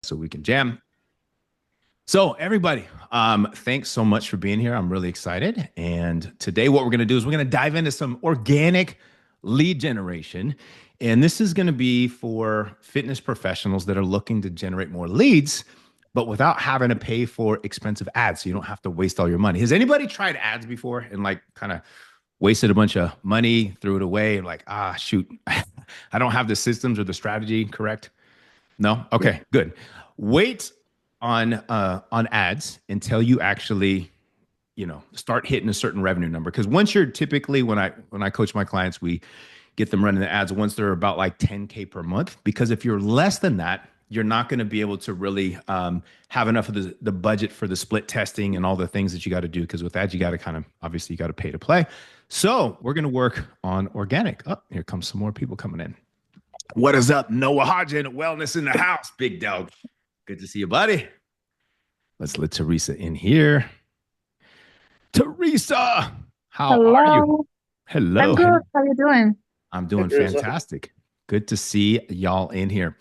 so we can jam. So, everybody, thanks so much for being here. I'm really excited. And today, what we're going to do is we're going to dive into some organic lead generation. And this is going to be for fitness professionals that are looking to generate more leads, but without having to pay for expensive ads. So you don't have to waste all your money. Has anybody tried ads before and like kind of wasted a bunch of money, threw it away, and like, shoot, I don't have the systems or the strategy correct? No? Okay, good. Wait on ads until you actually, start hitting a certain revenue number. Because once you're typically when I coach my clients, we get them running the ads once they're about like 10K per month. Because if you're less than that, you're not going to be able to really have enough of the budget for the split testing and all the things that you got to do. Because with ads, you got to kind of obviously you got to pay to play. So we're going to work on organic. Oh, here comes some more people coming in. What is up, Noah Hodgin? Wellness in the house, big dog. Good to see you, buddy. Let's let Teresa in here. Teresa, how are you? Hello. I'm Hello. good. How are you doing? I'm doing fantastic. Good to see y'all in here.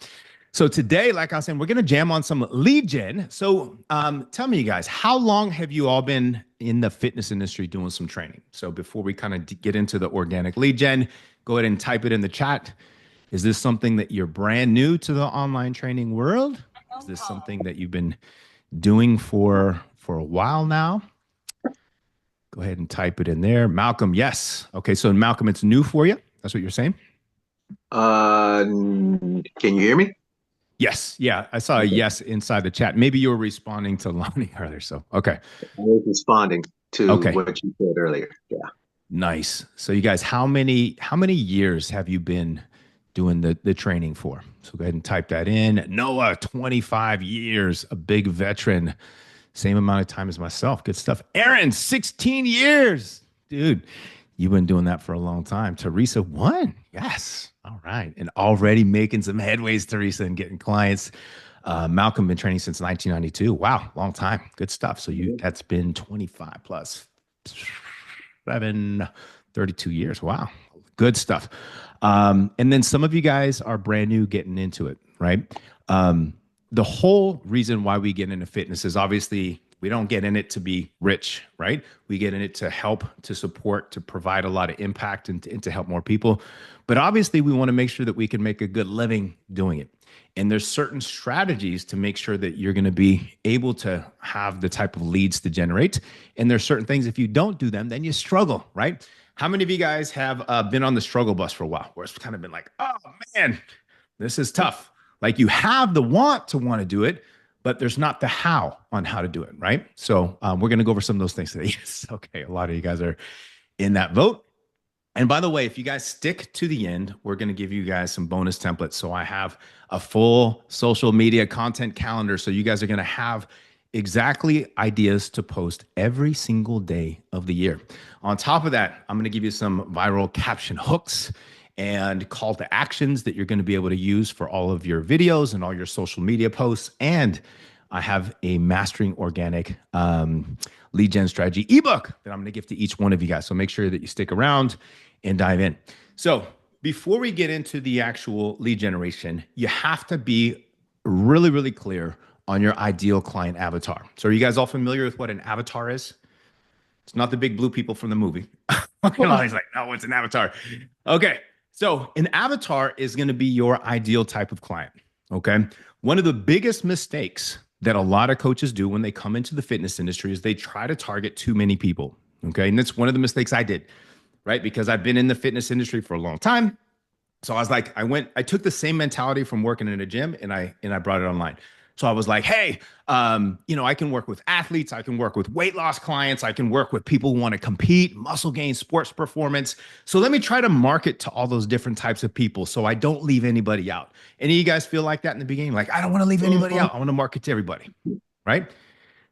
So today, like I was saying, we're going to jam on some lead gen. So tell me, you guys, how long have you all been in the fitness industry doing some training? So before we kind of get into the organic lead gen, go ahead and type it in the chat. Is this something that you're brand new to the online training world? Is this something that you've been doing for a while now? Go ahead and type it in there. Malcolm, yes. Okay, so Malcolm, it's new for you. That's what you're saying? Can you hear me? Yes. Yeah, I saw a Okay. yes inside the chat. Maybe you were responding to Lonnie earlier. So, okay. I was responding to Okay. what you said earlier. Yeah. Nice. So you guys, how many years have you been doing the training for? So go ahead and type that in. Noah, 25 years, a big veteran. Same amount of time as myself. Good stuff. Aaron, 16 years. Dude, you've been doing that for a long time. Teresa, 1. Yes. All right. And already making some headways, Teresa, and getting clients. Malcolm been training since 1992. Wow, long time. Good stuff. So that's been 25 plus 32 years. Wow. Good stuff. And then some of you guys are brand new getting into it, right? The whole reason why we get into fitness is obviously we don't get in it to be rich, right? We get in it to help, to support, to provide a lot of impact and to help more people. But obviously, we want to make sure that we can make a good living doing it. And there's certain strategies to make sure that you're going to be able to have the type of leads to generate. And there's certain things, if you don't do them, then you struggle, right? How many of you guys have been on the struggle bus for a while where it's kind of been like, oh man, this is tough. Like you have the want to do it, but there's not the how on how to do it, right? So we're going to go over some of those things today. Yes. Okay. A lot of you guys are in that vote. And by the way, if you guys stick to the end, we're going to give you guys some bonus templates. So I have a full social media content calendar. So you guys are going to have exactly ideas to post every single day of the year. On top of that, I'm going to give you some viral caption hooks and call to actions that you're going to be able to use for all of your videos and all your social media posts. And I have a mastering organic lead gen strategy ebook that I'm going to give to each one of you guys. So make sure that you stick around and dive in. So before we get into the actual lead generation, you have to be really, really clear on your ideal client avatar. So are you guys all familiar with what an avatar is? It's not the big blue people from the movie. He's like, no, what's an avatar? Okay. So an avatar is going to be your ideal type of client. Okay. One of the biggest mistakes that a lot of coaches do when they come into the fitness industry is they try to target too many people. Okay. And that's one of the mistakes I did, right? Because I've been in the fitness industry for a long time. So I was like, I took the same mentality from working in a gym and I brought it online. So I was like, hey, I can work with athletes, I can work with weight loss clients, I can work with people who want to compete, muscle gain, sports performance. So let me try to market to all those different types of people so I don't leave anybody out. Any of you guys feel like that in the beginning? Like, I don't want to leave anybody Mhm. out. I want to market to everybody, right?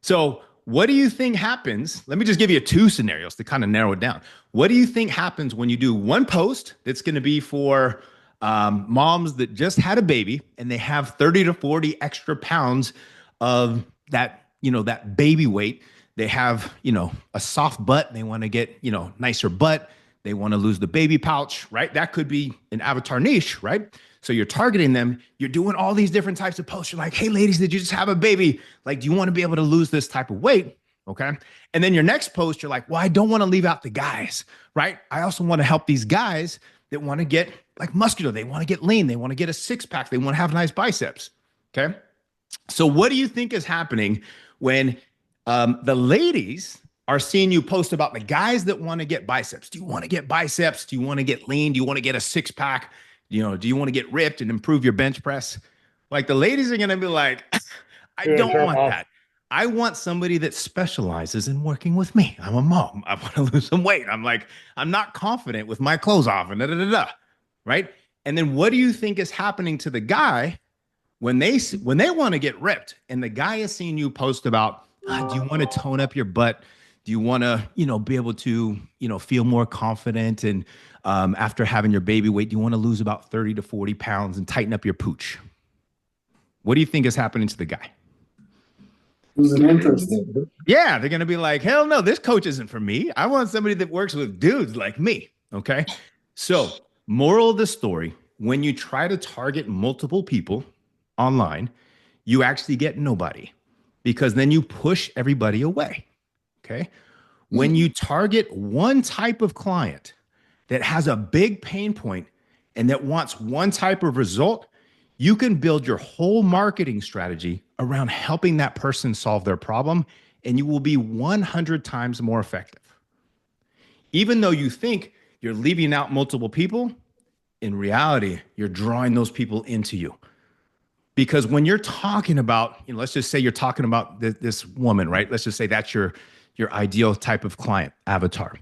So, what do you think happens? Let me just give you 2 scenarios to kind of narrow it down. What do you think happens when you do one post that's going to be for moms that just had a baby and they have 30 to 40 extra pounds of that baby weight? They have, a soft butt. They want to get, nicer butt. They want to lose the baby pouch, right? That could be an avatar niche, right? So you're targeting them. You're doing all these different types of posts. You're like, hey, ladies, did you just have a baby? Like, do you want to be able to lose this type of weight? Okay. And then your next post, you're like, well, I don't want to leave out the guys, right? I also want to help these guys that want to get like muscular. They want to get lean. They want to get a six pack. They want to have nice biceps. Okay. So what do you think is happening when the ladies are seeing you post about the guys that want to get biceps? Do you want to get biceps? Do you want to get lean? Do you want to get a six pack? Do you want to get ripped and improve your bench press? Like the ladies are going to be like, I don't want that. I want somebody that specializes in working with me. I'm a mom. I want to lose some weight. I'm like, I'm not confident with my clothes off and da da da da. Right. And then what do you think is happening to the guy when they want to get ripped and the guy is seeing you post about, do you want to tone up your butt? Do you want to, be able to, feel more confident? And after having your baby weight, do you want to lose about 30 to 40 pounds and tighten up your pooch? What do you think is happening to the guy? Who's an interest? Yeah, they're going to be like, hell no, this coach isn't for me. I want somebody that works with dudes like me. Okay. So, moral of the story, when you try to target multiple people online, you actually get nobody because then you push everybody away. Okay. When you target one type of client that has a big pain point and that wants one type of result, you can build your whole marketing strategy around helping that person solve their problem, and you will be 100 times more effective. Even though you think you're leaving out multiple people, in reality, you're drawing those people into you. Because when you're talking about, let's just say you're talking about this woman, right? Let's just say that's your ideal type of client avatar.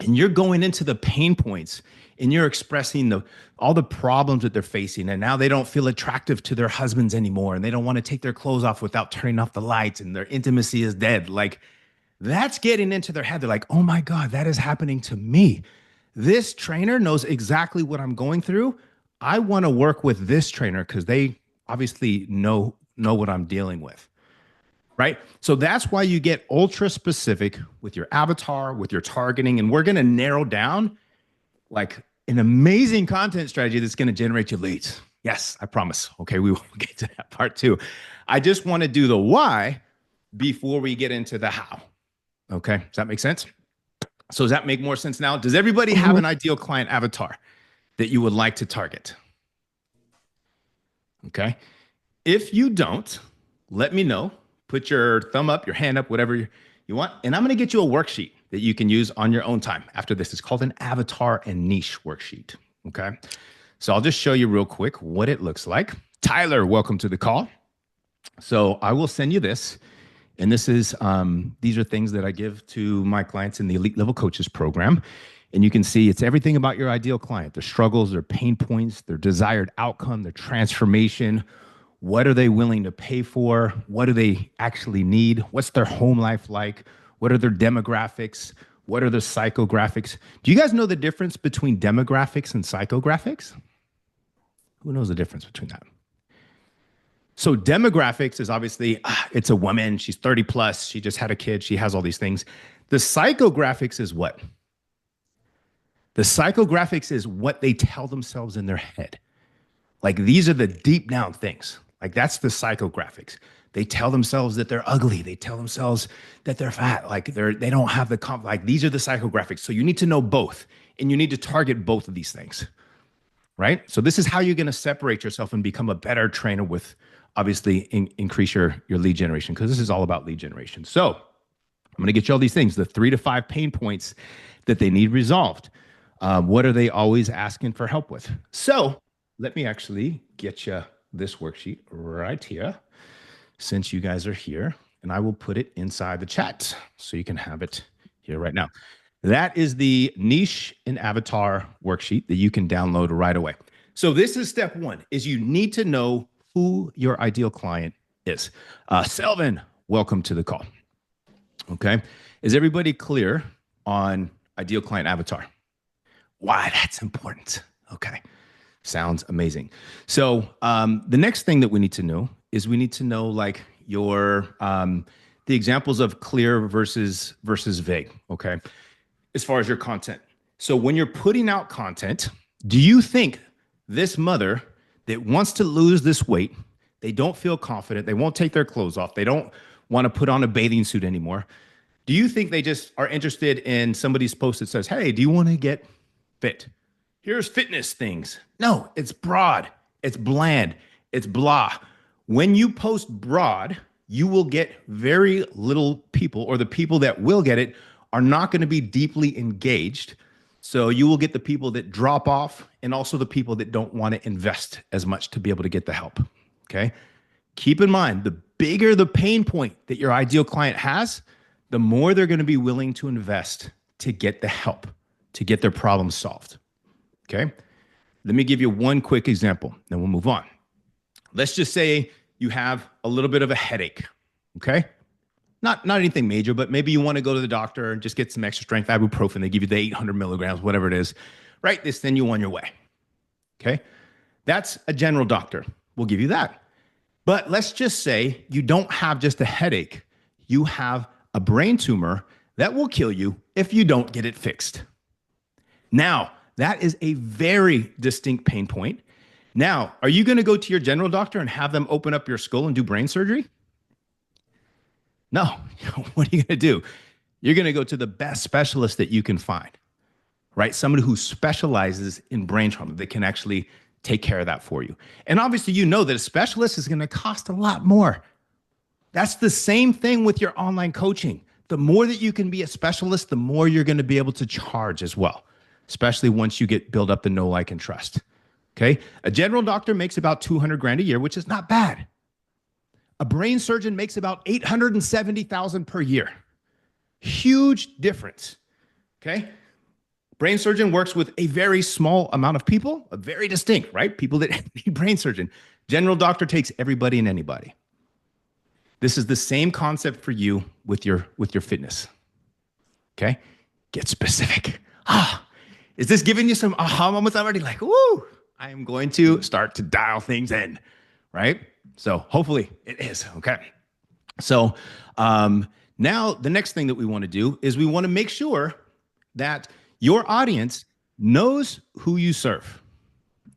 And you're going into the pain points and you're expressing all the problems that they're facing. And now they don't feel attractive to their husbands anymore. And they don't want to take their clothes off without turning off the lights, and their intimacy is dead. Like, that's getting into their head. They're like, oh my God, that is happening to me. This trainer knows exactly what I'm going through. I want to work with this trainer because they obviously know what I'm dealing with. Right? So that's why you get ultra specific with your avatar, with your targeting. And we're going to narrow down like an amazing content strategy that's going to generate you leads. Yes, I promise. Okay, we will get to that part too. I just want to do the why before we get into the how. Okay, does that make sense? So does that make more sense now? Does everybody have an ideal client avatar that you would like to target? Okay. If you don't, let me know. Put your thumb up, your hand up, whatever you want. And I'm going to get you a worksheet that you can use on your own time after this. It's called an avatar and niche worksheet. Okay. So I'll just show you real quick what it looks like. Tyler, welcome to the call. So I will send you this. And this is, these are things that I give to my clients in the Elite Level Coaches program. And you can see it's everything about your ideal client, their struggles, their pain points, their desired outcome, their transformation. What are they willing to pay for? What do they actually need? What's their home life like? What are their demographics? What are their psychographics? Do you guys know the difference between demographics and psychographics? Who knows the difference between that? So demographics is obviously, it's a woman, she's 30 plus, she just had a kid, she has all these things. The psychographics is what? The psychographics is what they tell themselves in their head. Like, these are the deep down things. Like, that's the psychographics. They tell themselves that they're ugly. They tell themselves that they're fat. Like, they don't have the like, these are the psychographics. So you need to know both, and you need to target both of these things, right? So this is how you're going to separate yourself and become a better trainer with, obviously, increase your lead generation, because this is all about lead generation. So I'm going to get you all these things, the 3 to 5 pain points that they need resolved. What are they always asking for help with? So let me actually get you this worksheet right here, since you guys are here, and I will put it inside the chat so you can have it here right now. That is the niche and avatar worksheet that you can download right away. So this is step one, is you need to know who your ideal client is. Selvin, welcome to the call. Okay. Is everybody clear on ideal client avatar? Why that's important. Okay. Sounds amazing. So the next thing that we need to know is we need to know like your the examples of clear versus vague. Okay, as far as your content. So when you're putting out content, do you think this mother that wants to lose this weight, they don't feel confident, they won't take their clothes off, they don't want to put on a bathing suit anymore, do you think they just are interested in somebody's post that says, hey, do you want to get fit? Here's fitness things. No, it's broad, it's bland, it's blah. When you post broad, you will get very little people, or the people that will get it are not going to be deeply engaged. So you will get the people that drop off and also the people that don't want to invest as much to be able to get the help. Okay. Keep in mind, the bigger the pain point that your ideal client has, the more they're going to be willing to invest to get the help, to get their problem solved. Okay. Let me give you one quick example, then we'll move on. Let's just say you have a little bit of a headache. Okay. Not anything major, but maybe you want to go to the doctor and just get some extra strength ibuprofen. They give you the 800 milligrams, whatever it is. Right. This, then you on your way. Okay. That's a general doctor. We'll give you that. But let's just say you don't have just a headache. You have a brain tumor that will kill you if you don't get it fixed. Now, that is a very distinct pain point. Now, are you going to go to your general doctor and have them open up your skull and do brain surgery? No. What are you going to do? You're going to go to the best specialist that you can find, right? Somebody who specializes in brain trauma that can actually take care of that for you. And obviously, you know that a specialist is going to cost a lot more. That's the same thing with your online coaching. The more that you can be a specialist, the more you're going to be able to charge as well, especially once you build up the know, like, and trust. Okay. A general doctor makes about 200 grand a year, which is not bad. A brain surgeon makes about 870,000 per year. Huge difference. Okay. Brain surgeon works with a very small amount of people, a very distinct, right? People that need brain surgeon. General doctor takes everybody and anybody. This is the same concept for you with your fitness. Okay. Get specific. Is this giving you some aha moments already? Like, woo, I am going to start to dial things in, right? So hopefully it is. Okay. So now the next thing that we want to do is we want to make sure that your audience knows who you serve.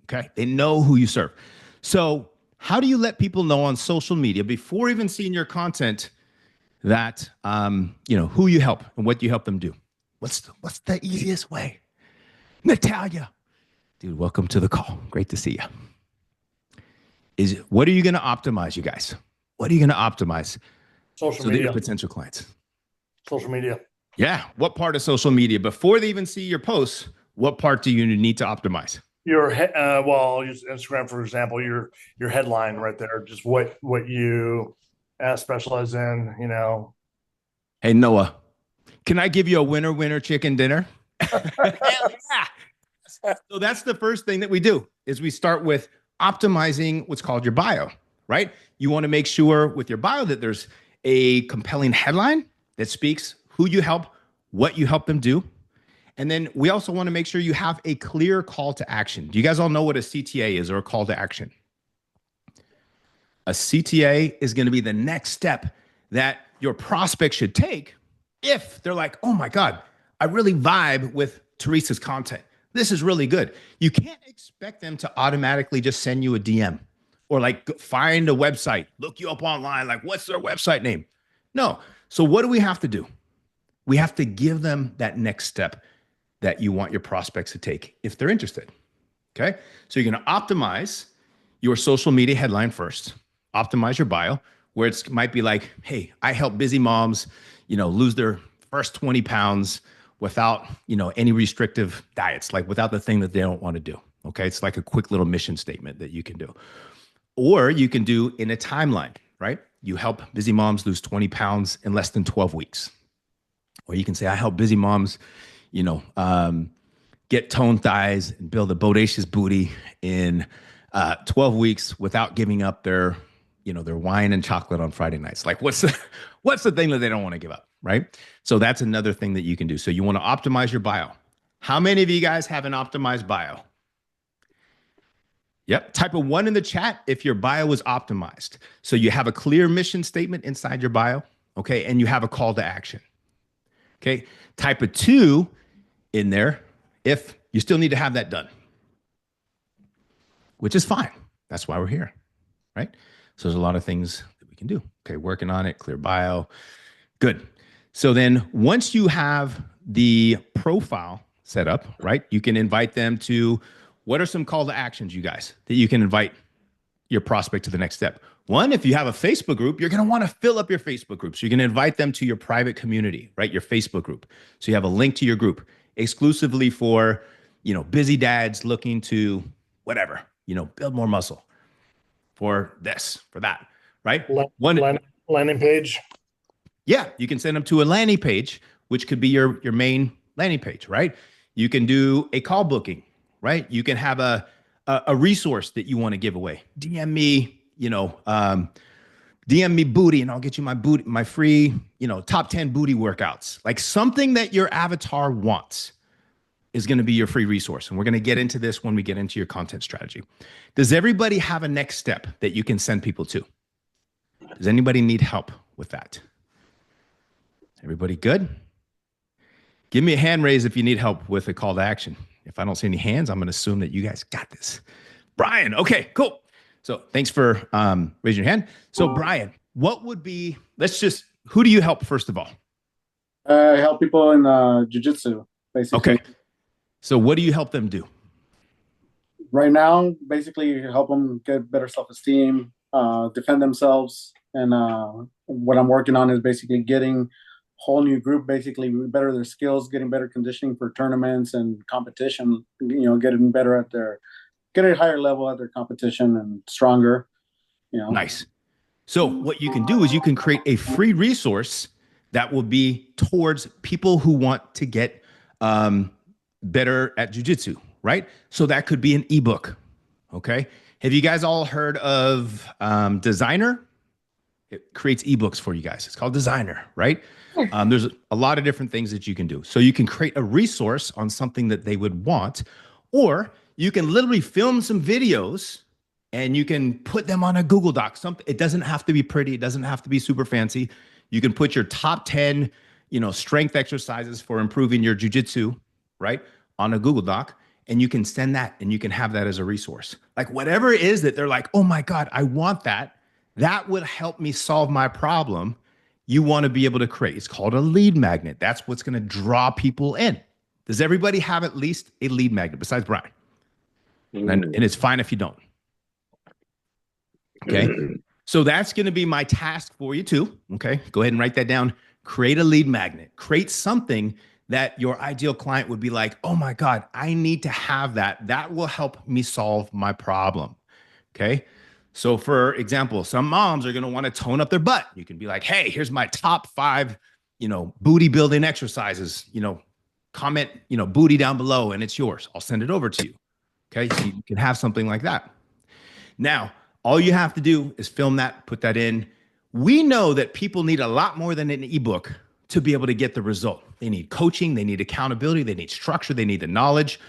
Okay. They know who you serve. So how do you let people know on social media before even seeing your content that, who you help and what you help them do? What's the easiest way? Natalia, dude, welcome to the call. Great to see you. What are you going to optimize, you guys? What are you going to optimize? Social media. Your potential clients. Social media. Yeah. What part of social media? Before they even see your posts, what part do you need to optimize? I'll use Instagram, for example, your headline right there, just what you specialize in, Hey, Noah, can I give you a winner chicken dinner? Hell yeah. So that's the first thing that we do is we start with optimizing what's called your bio, right? You want to make sure with your bio that there's a compelling headline that speaks who you help, what you help them do. And then we also want to make sure you have a clear call to action. Do you guys all know what a CTA is, or a call to action? A CTA is going to be the next step that your prospect should take if they're like, oh my God, I really vibe with Teresa's content. This is really good. You can't expect them to automatically just send you a DM or like find a website, look you up online, like what's their website name? No. So what do we have to do? We have to give them that next step that you want your prospects to take if they're interested. Okay. So you're going to optimize your social media headline first, optimize your bio, where it might be like, hey, I help busy moms, lose their first 20 pounds without, any restrictive diets, like without the thing that they don't want to do. Okay. It's like a quick little mission statement that you can do. Or you can do in a timeline, right? You help busy moms lose 20 pounds in less than 12 weeks. Or you can say, I help busy moms, get toned thighs and build a bodacious booty in 12 weeks without giving up their wine and chocolate on Friday nights. Like what's the thing that they don't want to give up, right? So that's another thing that you can do. So you want to optimize your bio. How many of you guys have an optimized bio? Yep. Type a 1 in the chat if your bio is optimized. So you have a clear mission statement inside your bio, okay? And you have a call to action. Okay. Type a 2 in there if you still need to have that done, which is fine. That's why we're here, right? So there's a lot of things that we can do. Okay, working on it, clear bio. Good. So then once you have the profile set up, right, you can invite them to, what are some call to actions, you guys, that you can invite your prospect to the next step? One, if you have a Facebook group, you're going to want to fill up your Facebook group. So you're going to invite them to your private community, right? Your Facebook group. So you have a link to your group exclusively for, busy dads looking to whatever, build more muscle, for this, for that, right? Landing page. Yeah, you can send them to a landing page, which could be your main landing page, right? You can do a call booking, right? You can have a resource that you want to give away. DM me, DM me booty, and I'll get you my free, top 10 booty workouts. Like something that your avatar wants is going to be your free resource. And we're going to get into this when we get into your content strategy. Does everybody have a next step that you can send people to? Does anybody need help with that? Everybody good? Give me a hand raise if you need help with a call to action. If I don't see any hands, I'm going to assume that you guys got this. Brian, okay, cool. So thanks for raising your hand. So Brian, what would be, who do you help first of all? I help people in jiu-jitsu, basically. Okay. So what do you help them do? Right now, basically help them get better self-esteem, defend themselves. And what I'm working on is basically getting a whole new group, basically better their skills, getting better conditioning for tournaments and competition, getting better at get a higher level at their competition and stronger, Nice. So what you can do is you can create a free resource that will be towards people who want to get better at jiu-jitsu, right? So that could be an ebook. Okay. Have you guys all heard of Designer? It creates ebooks for you guys. It's called Designer, right? There's a lot of different things that you can do. So you can create a resource on something that they would want, or you can literally film some videos and you can put them on a Google Doc. It doesn't have to be pretty. It doesn't have to be super fancy. You can put your top 10, strength exercises for improving your jiu-jitsu, right, on a Google Doc, and you can send that and you can have that as a resource. Like whatever it is that they're like, oh my God, I want that. That would help me solve my problem. You want to be able to create. It's called a lead magnet. That's what's going to draw people in. Does everybody have at least a lead magnet besides Brian? And it's fine if you don't. Okay. So that's going to be my task for you too. Okay. Go ahead and write that down. Create a lead magnet. Create something that your ideal client would be like, oh my God, I need to have that. That will help me solve my problem. Okay. So for example, some moms are going to want to tone up their butt. You can be like, hey, here's my top 5, booty building exercises, comment, booty down below and it's yours. I'll send it over to you. Okay. So you can have something like that. Now, all you have to do is film that, put that in. We know that people need a lot more than an ebook to be able to get the result. They need coaching, they need accountability, they need structure, they need the knowledge,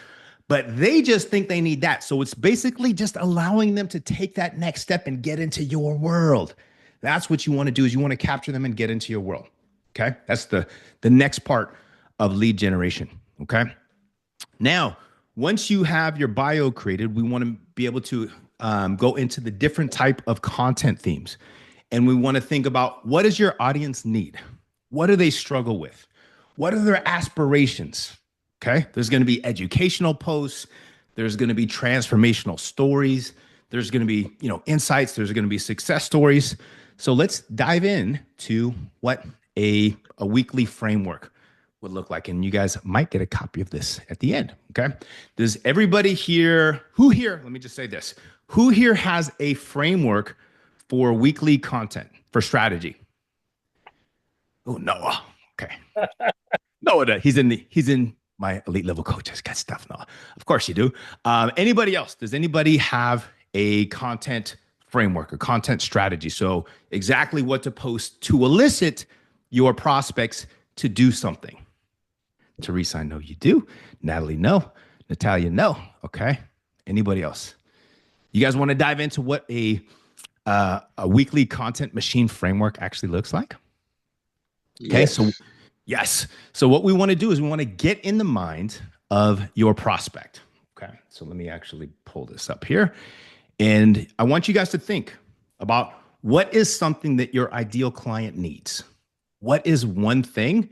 but they just think they need that. So it's basically just allowing them to take that next step and get into your world. That's what you want to do, is you want to capture them and get into your world. Okay. That's the next part of lead generation. Okay. Now, once you have your bio created, we want to be able to go into the different type of content themes. And we want to think about, what does your audience need? What do they struggle with? What are their aspirations? Okay. There's going to be educational posts. There's going to be transformational stories. There's going to be, insights. There's going to be success stories. So let's dive in to what a weekly framework would look like. And you guys might get a copy of this at the end. Okay. Does everybody here, let me just say this, who here has a framework for weekly content, for strategy? Oh, Noah. Okay. Noah, he's in my elite level coaches. Got stuff, Noah. Of course you do. Anybody else? Does anybody have a content framework, a content strategy? So exactly what to post to elicit your prospects to do something. Teresa, I know you do. Natalie, no. Natalia, no. Okay. Anybody else? You guys want to dive into what a weekly content machine framework actually looks like? Okay. Yes. So what we want to do is we want to get in the mind of your prospect. Okay, so let me actually pull this up here. And I want you guys to think about what is something that your ideal client needs. What is one thing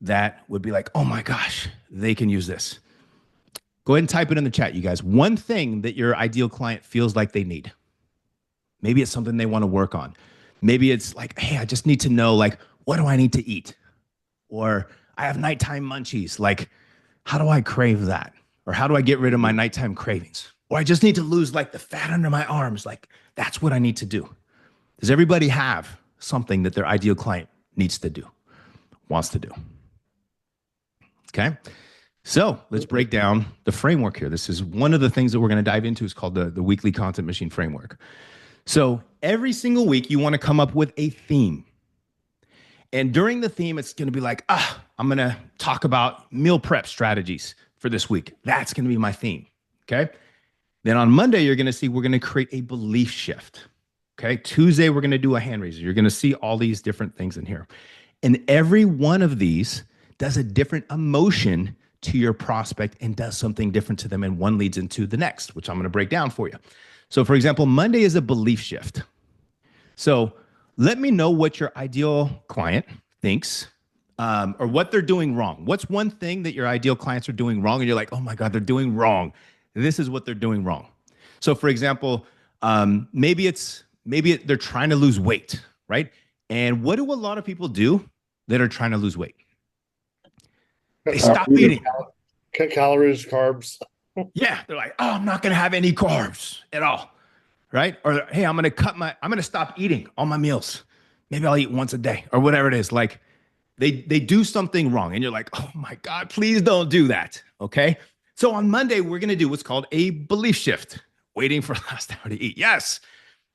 that would be like, oh my gosh, they can use this? Go ahead and type it in the chat, you guys. One thing that your ideal client feels like they need. Maybe it's something they want to work on. Maybe it's like, hey, I just need to know, like, what do I need to eat? Or I have nighttime munchies. Like, how do I crave that? Or how do I get rid of my nighttime cravings? Or I just need to lose like the fat under my arms. Like, that's what I need to do. Does everybody have something that their ideal client needs to do, wants to do? Okay. So let's break down the framework here. This is one of the things that we're going to dive into. Is called the weekly content machine framework. So every single week you want to come up with a theme. And during the theme, it's going to be like, I'm going to talk about meal prep strategies for this week. That's going to be my theme. Okay. Then on Monday, you're going to see we're going to create a belief shift. Okay. Tuesday, we're going to do a hand raiser. You're going to see all these different things in here. And every one of these does a different emotion to your prospect and does something different to them. And one leads into the next, which I'm going to break down for you. So for example, Monday is a belief shift. So let me know what your ideal client thinks or what they're doing wrong. What's one thing that your ideal clients are doing wrong? And you're like, oh my God, they're doing wrong. This is what they're doing wrong. So for example, maybe they're trying to lose weight, right? And what do a lot of people do that are trying to lose weight? They stop eating. Cut calories, carbs. Yeah, they're like, oh, I'm not going to have any carbs at all, right? Or hey, I'm going to stop eating all my meals. Maybe I'll eat once a day or whatever it is. Like they do something wrong and you're like, oh my God, please don't do that. Okay. So on Monday, we're going to do what's called a belief shift, waiting for last hour to eat. Yes,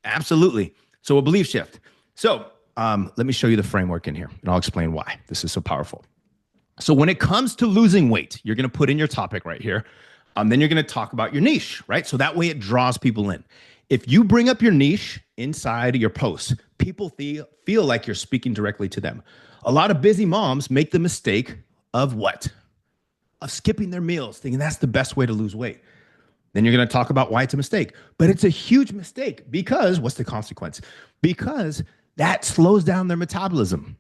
absolutely. So a belief shift. So let me show you the framework in here and I'll explain why this is so powerful. So when it comes to losing weight, you're going to put in your topic right here. Then you're going to talk about your niche, right? So that way it draws people in. If you bring up your niche inside your posts, people feel like you're speaking directly to them. A lot of busy moms make the mistake of what? Of skipping their meals, thinking that's the best way to lose weight. Then you're going to talk about why it's a mistake. But it's a huge mistake because what's the consequence? Because that slows down their metabolism,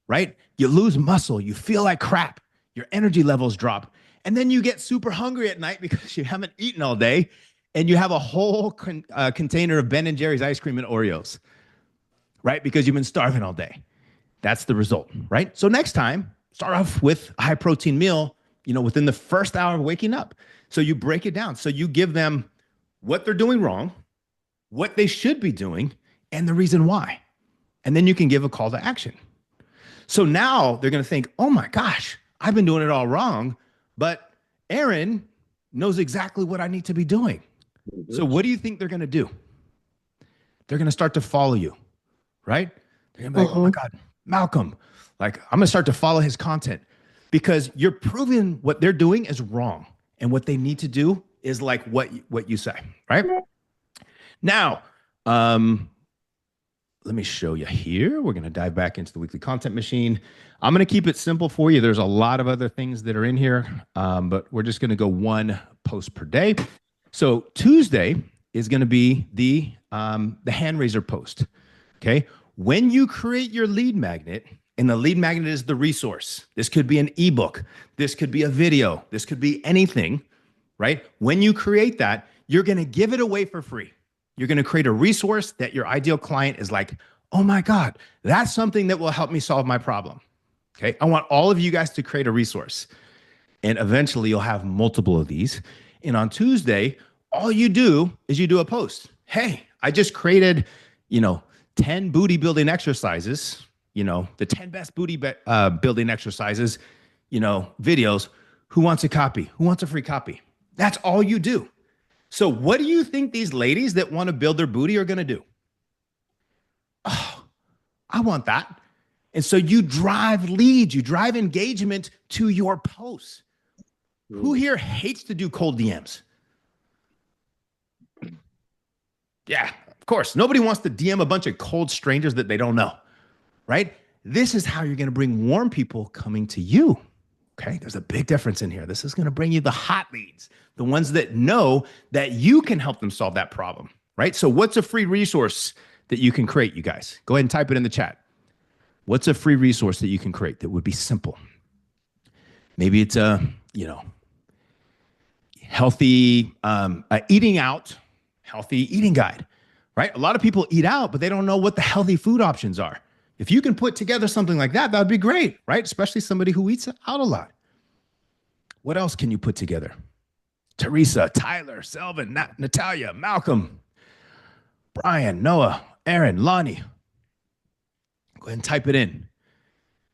right? You lose muscle, you feel like crap, your energy levels drop. And then you get super hungry at night because you haven't eaten all day and you have a whole container of Ben and Jerry's ice cream and Oreos, right? Because you've been starving all day. That's the result, right? So next time, start off with a high protein meal, within the first hour of waking up. So you break it down. So you give them what they're doing wrong, what they should be doing, and the reason why. And then you can give a call to action. So now they're going to think, oh my gosh, I've been doing it all wrong. But Aaron knows exactly what I need to be doing. So what do you think they're going to do? They're going to start to follow you, right? They're going to be like, oh my God, Malcolm, like I'm going to start to follow his content because you're proving what they're doing is wrong. And what they need to do is like what you say, right? Now, let me show you here. We're going to dive back into the weekly content machine. I'm going to keep it simple for you. There's a lot of other things that are in here, but we're just going to go one post per day. So Tuesday is going to be the hand raiser post. Okay. When you create your lead magnet, and the lead magnet is the resource. This could be an ebook. This could be a video. This could be anything, right? When you create that, you're going to give it away for free. You're going to create a resource that your ideal client is like, oh my God, that's something that will help me solve my problem. Okay. I want all of you guys to create a resource and eventually you'll have multiple of these. And on Tuesday, all you do is you do a post. Hey, I just created, 10 booty building exercises, the 10 best booty building exercises, videos. Who wants a copy? Who wants a free copy? That's all you do. So what do you think these ladies that want to build their booty are going to do? Oh, I want that. And so you drive leads, you drive engagement to your posts. Who here hates to do cold DMs? Yeah, of course. Nobody wants to DM a bunch of cold strangers that they don't know, right? This is how you're going to bring warm people coming to you. Okay, there's a big difference in here. This is going to bring you the hot leads, the ones that know that you can help them solve that problem, right? So what's a free resource that you can create, you guys? Go ahead and type it in the chat. What's a free resource that you can create that would be simple? Maybe it's a, healthy eating out, healthy eating guide, right? A lot of people eat out, but they don't know what the healthy food options are. If you can put together something like that, that would be great, right? Especially somebody who eats out a lot. What else can you put together? Teresa, Tyler, Selvin, Natalia, Malcolm, Brian, Noah, Aaron, Lonnie. Go ahead and type it in.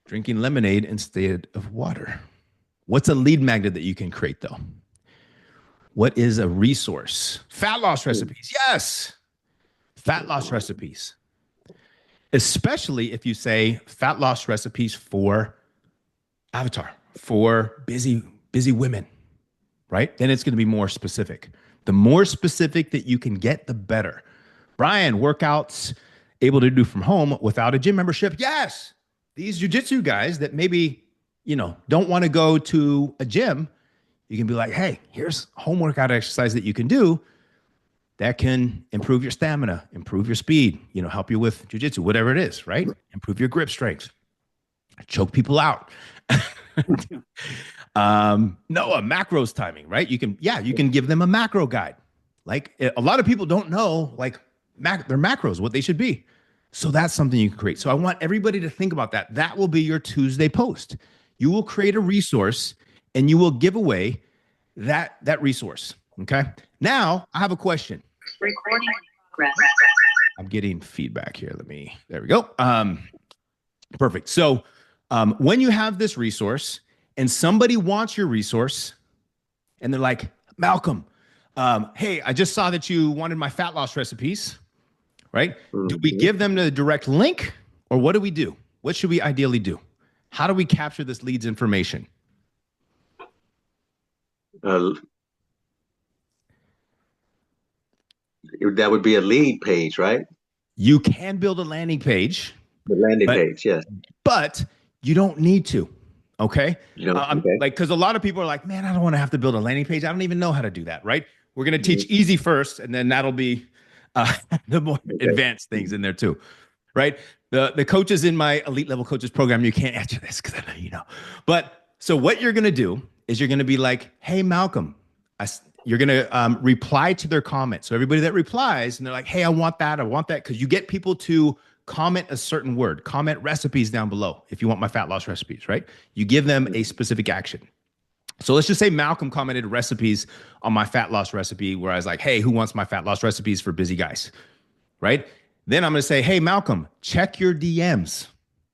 Drinking lemonade instead of water. What's a lead magnet that you can create, though? What is a resource? Fat loss recipes. Yes. Fat loss recipes. Especially if you say fat loss recipes for avatar, for busy women, right? Then it's going to be more specific. The more specific that you can get, the better. Brian, workouts able to do from home without a gym membership. Yes. These jiu-jitsu guys that maybe, don't want to go to a gym, you can be like, hey, here's home workout exercise that you can do that can improve your stamina, improve your speed, help you with jiu-jitsu, whatever it is, right? Improve your grip strength, choke people out. Noah, macros timing, right? You can give them a macro guide. Like a lot of people don't know their macros, what they should be. So that's something you can create. So I want everybody to think about that. That will be your Tuesday post. You will create a resource and you will give away that resource. Okay. Now I have a question. Recording progress. I'm getting feedback here. There we go. Perfect. So when you have this resource and somebody wants your resource and they're like, Malcolm, hey, I just saw that you wanted my fat loss recipes, right? Do we give them the direct link or what do we do? What should we ideally do? How do we capture this lead's information? That would be a lead page, right? You can build a landing page. The landing page, yes. But you don't need to. Okay. Okay. Because a lot of people are like, man, I don't want to have to build a landing page. I don't even know how to do that. Right. We're going to teach easy first, and then that'll be the more advanced things in there too. Right. The coaches in my elite level coaches program, you can't answer this because I know you know. But so what you're going to do is you're going to be like, hey, Malcolm, you're going to reply to their comment. So everybody that replies and they're like, hey, I want that. Because you get people to comment a certain word, comment recipes down below. If you want my fat loss recipes, right? You give them a specific action. So let's just say Malcolm commented recipes on my fat loss recipe where I was like, hey, who wants my fat loss recipes for busy guys? Right? Then I'm going to say, hey, Malcolm, check your DMs,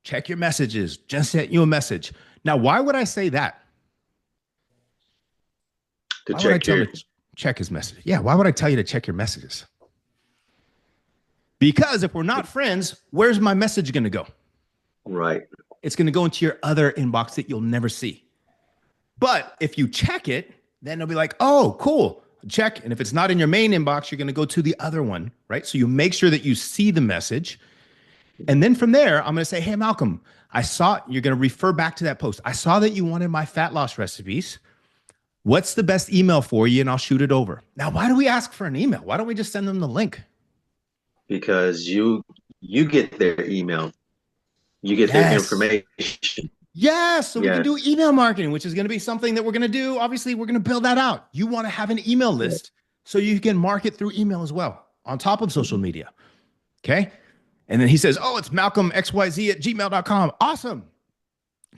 check your messages, just sent you a message. Now, why would I say that? Check his message. Yeah. Why would I tell you to check your messages? Because if we're not friends, where's my message going to go? Right. It's going to go into your other inbox that you'll never see. But if you check it, then they'll be like, oh, cool. Check. And if it's not in your main inbox, you're going to go to the other one, right? So you make sure that you see the message. And then from there, I'm going to say, hey, Malcolm, you're going to refer back to that post. I saw that you wanted my fat loss recipes. What's the best email for you? And I'll shoot it over. Now, why do we ask for an email? Why don't we just send them the link? Because you get their email. You get their information. Yes. So we can do email marketing, which is going to be something that we're going to do. Obviously, we're going to build that out. You want to have an email list so you can market through email as well on top of social media. Okay. And then he says, oh, it's malcolmxyz@gmail.com. Awesome.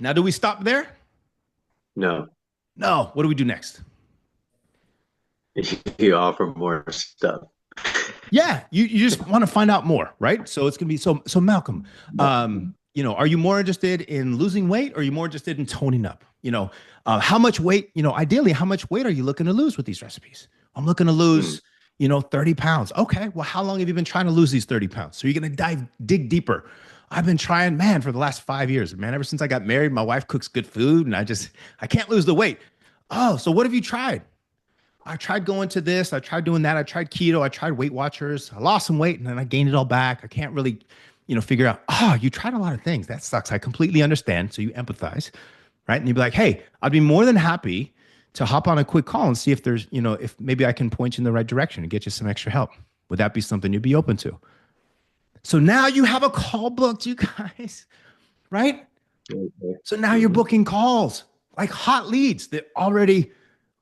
Now, do we stop there? No. What do we do next? You offer more stuff. Yeah. You just want to find out more, right? So it's going to be, so Malcolm, are you more interested in losing weight or are you more interested in toning up? How much weight, ideally, how much weight are you looking to lose with these recipes? I'm looking to lose, 30 pounds. Okay. Well, how long have you been trying to lose these 30 pounds? So you're going to dig deeper. I've been trying, man, for the last 5 years, man, ever since I got married, my wife cooks good food and I can't lose the weight. Oh, so what have you tried? I tried going to this. I tried doing that. I tried keto. I tried Weight Watchers. I lost some weight and then I gained it all back. I can't really, figure out, you tried a lot of things. That sucks. I completely understand. So you empathize, right? And you'd be like, hey, I'd be more than happy to hop on a quick call and see if there's, if maybe I can point you in the right direction and get you some extra help. Would that be something you'd be open to? So now you have a call booked, you guys, right? So now you're booking calls, like hot leads that already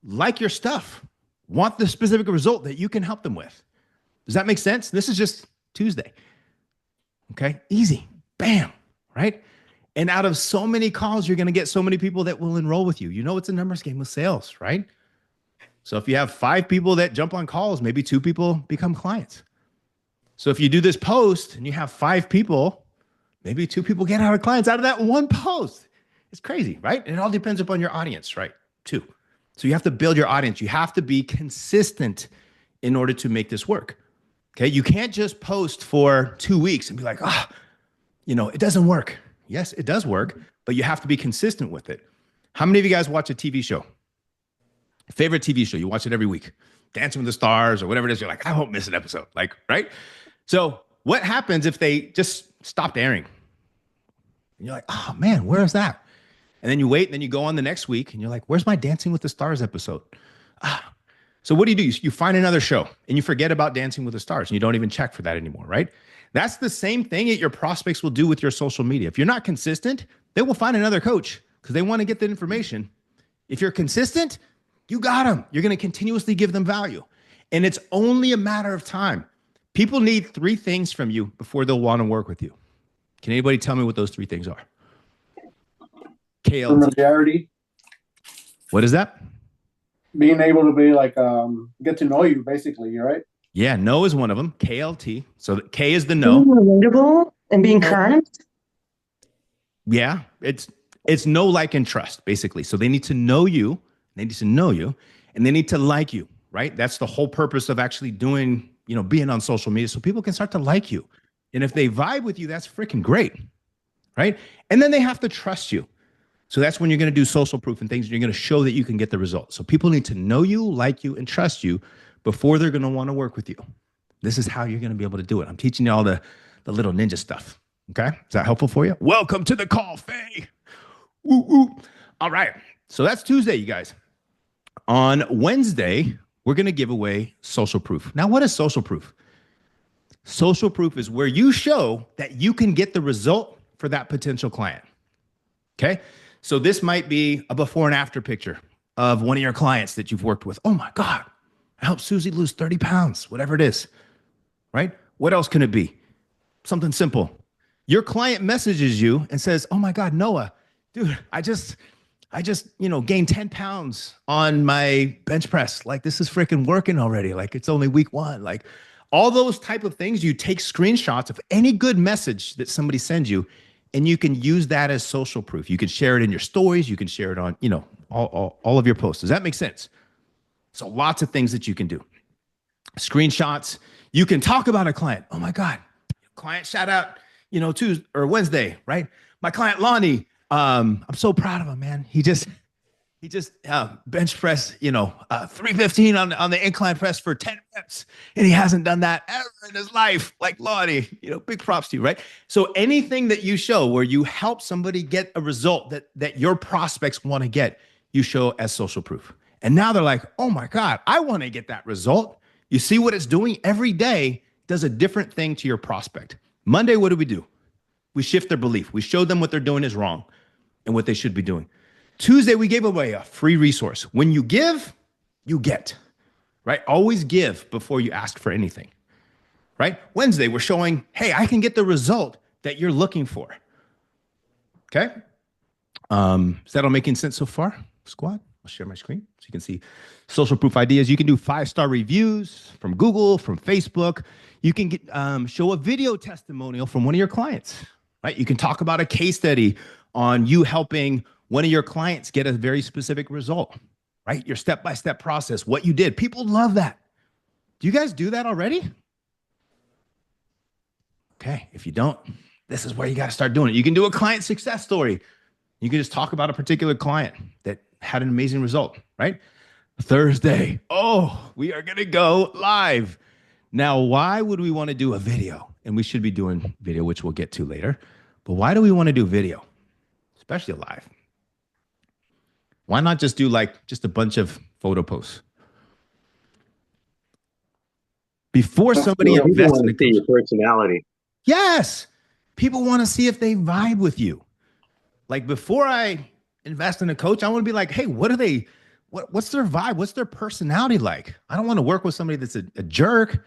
like your stuff, want the specific result that you can help them with. Does that make sense? This is just Tuesday. Okay, easy, bam, right? And out of so many calls, you're going to get so many people that will enroll with you. You know, it's a numbers game with sales, right? So if you have 5 people that jump on calls, maybe 2 people become clients. So if you do this post and you have 5 people, maybe 2 people get out of clients out of that one post. It's crazy, right? And it all depends upon your audience, right? Too. So you have to build your audience. You have to be consistent in order to make this work. Okay. You can't just post for 2 weeks and be like, it doesn't work. Yes, it does work, but you have to be consistent with it. How many of you guys watch a TV show? Favorite TV show? You watch it every week. Dancing with the Stars or whatever it is. You're like, I won't miss an episode. Like, right? So what happens if they just stopped airing? And you're like, oh man, where is that? And then you wait and then you go on the next week and you're like, where's my Dancing with the Stars episode? So what do? You find another show and you forget about Dancing with the Stars and you don't even check for that anymore, right? That's the same thing that your prospects will do with your social media. If you're not consistent, they will find another coach because they want to get the information. If you're consistent, you got them. You're going to continuously give them value. And it's only a matter of time. People need 3 things from you before they'll want to work with you. Can anybody tell me what those 3 things are? KLT. Familiarity. What is that? Being able to be like, get to know you, basically, right? Yeah, no is one of them. KLT. So K is the no. Being relatable and being current. Yeah, it's know, like, and trust, basically. So they need to know you. They need to know you, and they need to like you, right? That's the whole purpose of actually doing, being on social media, so people can start to like you. And if they vibe with you, that's freaking great, right? And then they have to trust you. So that's when you're going to do social proof and things, and you're going to show that you can get the results. So people need to know you, like you, and trust you before they're going to want to work with you. This is how you're going to be able to do it. I'm teaching you all the little ninja stuff. Okay. Is that helpful for you? Welcome to the call, Faye. Woo, woo. All right. So that's Tuesday, you guys. On Wednesday, we're going to give away social proof. Now, what is social proof? Social proof is where you show that you can get the result for that potential client. Okay. So this might be a before and after picture of one of your clients that you've worked with. Oh my God, I helped Susie lose 30 pounds, whatever it is, right? What else can it be? Something simple. Your client messages you and says, oh my God, Noah, dude, I just gained 10 pounds on my bench press. Like, this is freaking working already. Like, it's only week 1. Like, all those type of things, you take screenshots of any good message that somebody sends you, and you can use that as social proof. You can share it in your stories. You can share it on, all of your posts. Does that make sense? So lots of things that you can do. Screenshots. You can talk about a client. Oh my God, client shout out, Tuesday or Wednesday, right? My client Lonnie. I'm so proud of him, man. He just bench press, 315 on the incline press for 10 reps, and he hasn't done that ever in his life. Like, Lonnie, big props to you, right? So anything that you show where you help somebody get a result that your prospects want to get, you show as social proof. And now they're like, oh my God, I want to get that result. You see what it's doing every day does a different thing to your prospect. Monday, what do? We shift their belief. We show them what they're doing is wrong and what they should be doing. Tuesday, we gave away a free resource. When you give, you get, right? Always give before you ask for anything, right? Wednesday, we're showing, hey, I can get the result that you're looking for. Okay. Is that all making sense so far, squad? I'll share my screen so you can see social proof ideas. You can do 5-star reviews from Google, from Facebook. You can get, show a video testimonial from one of your clients, right? You can talk about a case study on you helping one of your clients get a very specific result, right? Your step-by-step process, what you did. People love that. Do you guys do that already? Okay, if you don't, this is where you got to start doing it. You can do a client success story. You can just talk about a particular client that had an amazing result, right? Thursday, we are going to go live. Now, why would we want to do a video? And we should be doing video, which we'll get to later. But why do we want to do video, especially live? Why not just do like just a bunch of photo posts? Before somebody Well, people invests want in to a see coach. your personality. Yes. People want to see if they vibe with you. Like before I invest in a coach, I want to be like, hey, what are they? What's their vibe? What's their personality like? I don't want to work with somebody that's a jerk,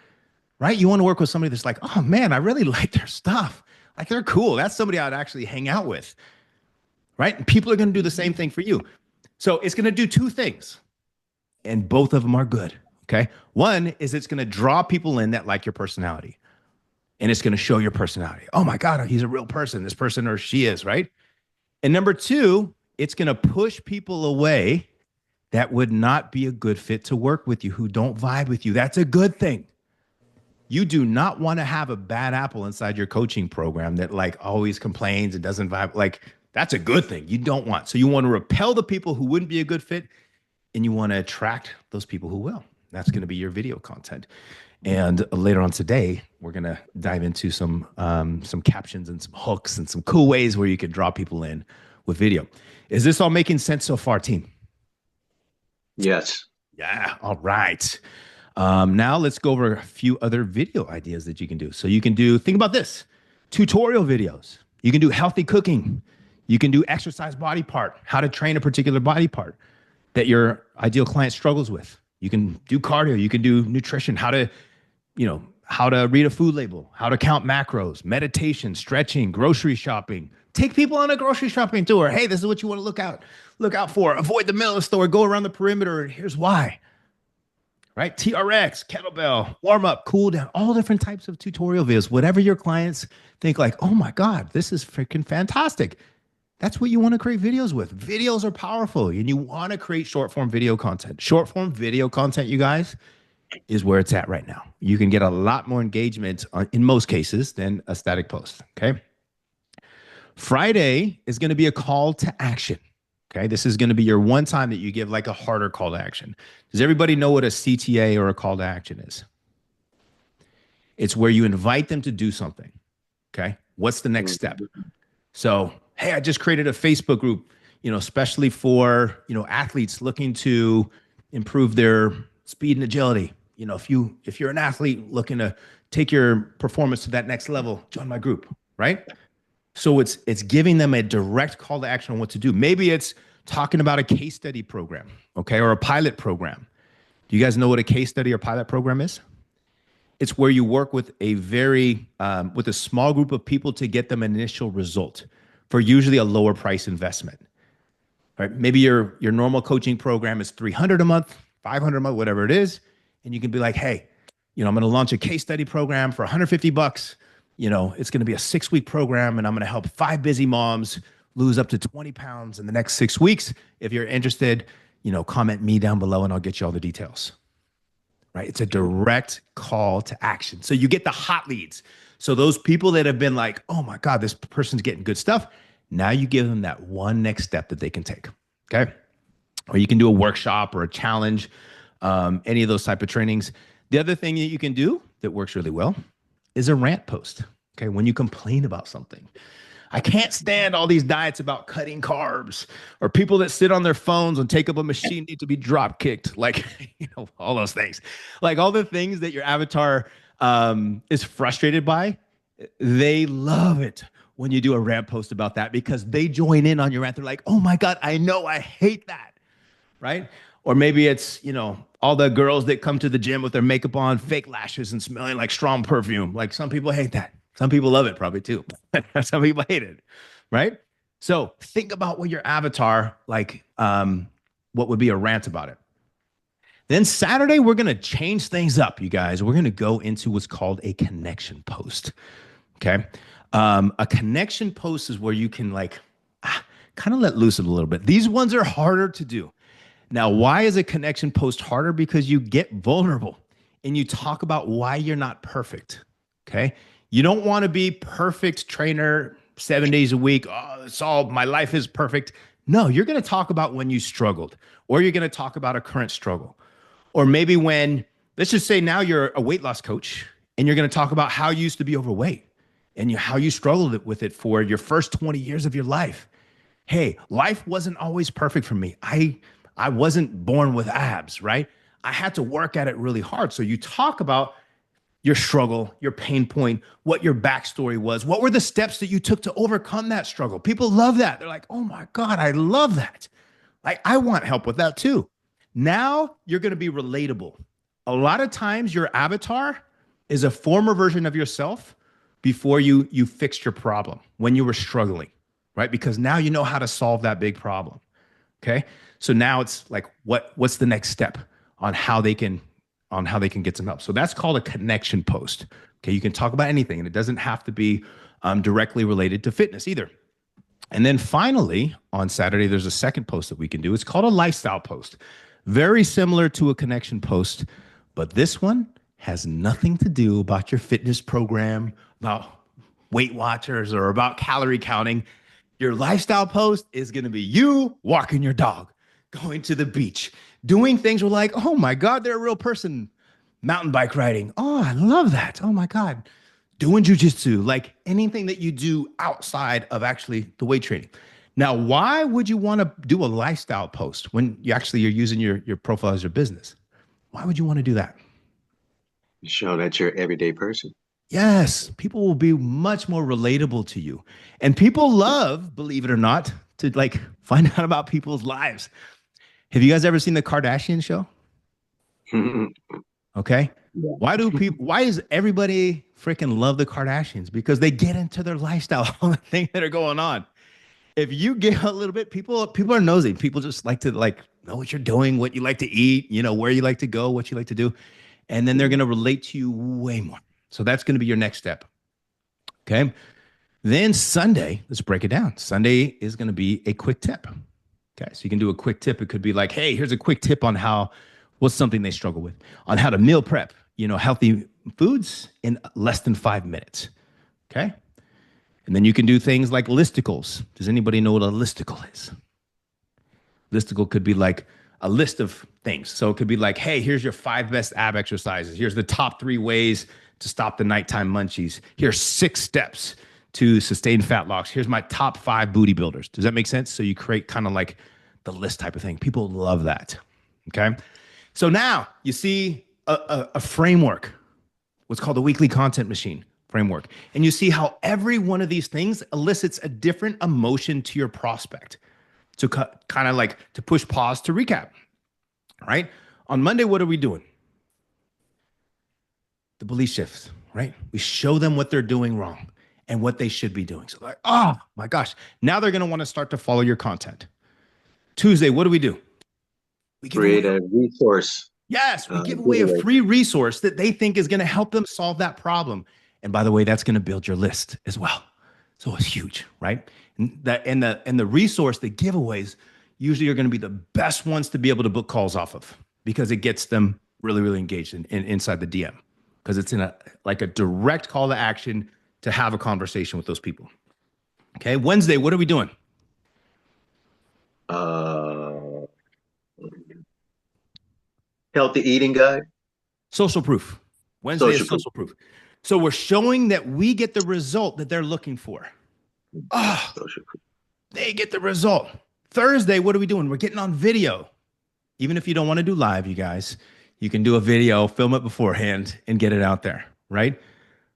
right? You want to work with somebody that's like, oh man, I really like their stuff. Like they're cool. That's somebody I'd actually hang out with, right? And people are going to do the same thing for you. So it's going to do two things, and both of them are good. Okay. One is it's going to draw people in that like your personality, and it's going to show your personality. Oh my God, he's a real person. This person or she is, right? And number two, it's going to push people away that would not be a good fit to work with you, who don't vibe with you. That's a good thing. You do not want to have a bad apple inside your coaching program that like always complains and doesn't vibe. Like that's a good thing. You don't want. So you want to repel the people who wouldn't be a good fit, and you want to attract those people who will. That's going to be your video content. And later on today, we're going to dive into some captions and some hooks and some cool ways where you can draw people in with video. Is this all making sense so far, team? Yes. Yeah. All right. Now let's go over a few other video ideas that you can do. So you can do, think about this, tutorial videos. You can do healthy cooking. You can do exercise body part, how to train a particular body part that your ideal client struggles with. You can do cardio. You can do nutrition, how to read a food label, how to count macros, meditation, stretching, grocery shopping. Take people on a grocery shopping tour. Hey, this is what you want to look out for. Avoid the middle of the store, go around the perimeter, and here's why. Right? TRX, kettlebell, warm up, cool down, all different types of tutorial videos. Whatever your clients think like, oh my God, this is freaking fantastic. That's what you want to create videos with. Videos are powerful, and you want to create short form video content. Short form video content, you guys, is where it's at right now. You can get a lot more engagement in most cases than a static post. Okay. Friday is going to be a call to action. Okay. This is going to be your one time that you give like a harder call to action. Does everybody know what a CTA or a call to action is? It's where you invite them to do something. Okay. What's the next step? So, hey, I just created a Facebook group, especially for, athletes looking to improve their speed and agility. If you're an athlete looking to take your performance to that next level, join my group, right? So it's giving them a direct call to action on what to do. Maybe it's talking about a case study program, okay, or a pilot program. Do you guys know what a case study or pilot program is? It's where you work with with a small group of people to get them an initial result for usually a lower price investment. Right? Maybe your normal coaching program is $300 a month, $500 a month, whatever it is. And you can be like, hey, I'm going to launch a case study program for $150. It's going to be a 6-week program, and I'm going to help 5 busy moms lose up to 20 pounds in the next 6 weeks. If you're interested, comment me down below and I'll get you all the details. Right? It's a direct call to action. So you get the hot leads. So those people that have been like, oh my God, this person's getting good stuff. Now you give them that one next step that they can take. Okay. Or you can do a workshop or a challenge, any of those type of trainings. The other thing that you can do that works really well is a rant post. Okay. When you complain about something, I can't stand all these diets about cutting carbs, or people that sit on their phones and take up a machine need to be drop kicked. Like, all those things, like all the things that your avatar is frustrated by. They love it when you do a rant post about that, because they join in on your rant. They're like, oh my God, I know, I hate that. Right. Or maybe it's, all the girls that come to the gym with their makeup on, fake lashes, and smelling like strong perfume. Like some people hate that. Some people love it probably too. Some people hate it. Right. So think about what your avatar, like, what would be a rant about it. Then Saturday, we're going to change things up, you guys. We're going to go into what's called a connection post. Okay. A connection post is where you can kind of let loose a little bit. These ones are harder to do. Now, why is a connection post harder? Because you get vulnerable and you talk about why you're not perfect. Okay. You don't want to be perfect trainer 7 days a week. Oh, it's all, my life is perfect. No, you're going to talk about when you struggled, or you're going to talk about a current struggle. Or maybe when, let's just say now you're a weight loss coach and you're going to talk about how you used to be overweight and how you struggled with it for your first 20 years of your life. hey, life wasn't always perfect for me. I wasn't born with abs, right? I had to work at it really hard. So you talk about your struggle, your pain point, what your backstory was, what were the steps that you took to overcome that struggle. People love that. They're like, oh my God, I love that. Like, I want help with that too. Now you're going to be relatable. A lot of times your avatar is a former version of yourself before you fixed your problem when you were struggling, right? Because now you know how to solve that big problem. Okay. So now it's like, what's the next step on how they can get some help. So that's called a connection post. Okay. You can talk about anything, and it doesn't have to be directly related to fitness either. And then finally, on Saturday, there's a second post that we can do. It's called a lifestyle post. Very similar to a connection post, but this one has nothing to do about your fitness program, about Weight Watchers, or about calorie counting. Your lifestyle post is going to be you walking your dog, going to the beach, doing things where like, oh my God, they're a real person. Mountain bike riding. Oh, I love that. Oh my God. Doing jujitsu, like anything that you do outside of actually the weight training. Now, why would you want to do a lifestyle post when you're using your profile as your business? Why would you want to do that? Show that you're an everyday person. Yes, people will be much more relatable to you. And people love, believe it or not, to like find out about people's lives. Have you guys ever seen the Kardashian show? Okay. Yeah. Why does everybody freaking love the Kardashians? Because they get into their lifestyle, all the things that are going on. If you get a little bit, people are nosy. People just like to like know what you're doing, what you like to eat, where you like to go, what you like to do. And then they're going to relate to you way more. So that's going to be your next step. Okay. Then Sunday, let's break it down. Sunday is going to be a quick tip. Okay. So you can do a quick tip. It could be like, hey, here's a quick tip on what's something they struggle with, on how to meal prep, healthy foods in less than 5 minutes. Okay. And then you can do things like listicles. Does anybody know what a listicle is? Listicle could be like a list of things. So it could be like, hey, here's your 5 best ab exercises. Here's the top 3 ways to stop the nighttime munchies. Here's 6 steps to sustain fat loss. Here's my top 5 booty builders. Does that make sense? So you create kind of like the list type of thing. People love that. Okay. So now you see a framework, what's called the weekly content machine framework. And you see how every one of these things elicits a different emotion to your prospect. To kind of like to push pause to recap, right? On Monday, what are we doing? The belief shifts, right? We show them what they're doing wrong and what they should be doing. So like, oh my gosh, now they're going to want to start to follow your content. Tuesday, what do? We create a resource. Yes, we give away a free resource that they think is going to help them solve that problem. And by the way, that's going to build your list as well. So it's huge, right? And the resource, the giveaways, usually are going to be the best ones to be able to book calls off of because it gets them really, really engaged inside the DM because it's in a direct call to action to have a conversation with those people. Okay, Wednesday, what are we doing? Healthy eating guide. Social proof. Wednesday is social proof. So we're showing that we get the result that they're looking for. Oh, they get the result. Thursday, what are we doing? We're getting on video. Even if you don't want to do live, you guys, you can do a video, film it beforehand, and get it out there, right?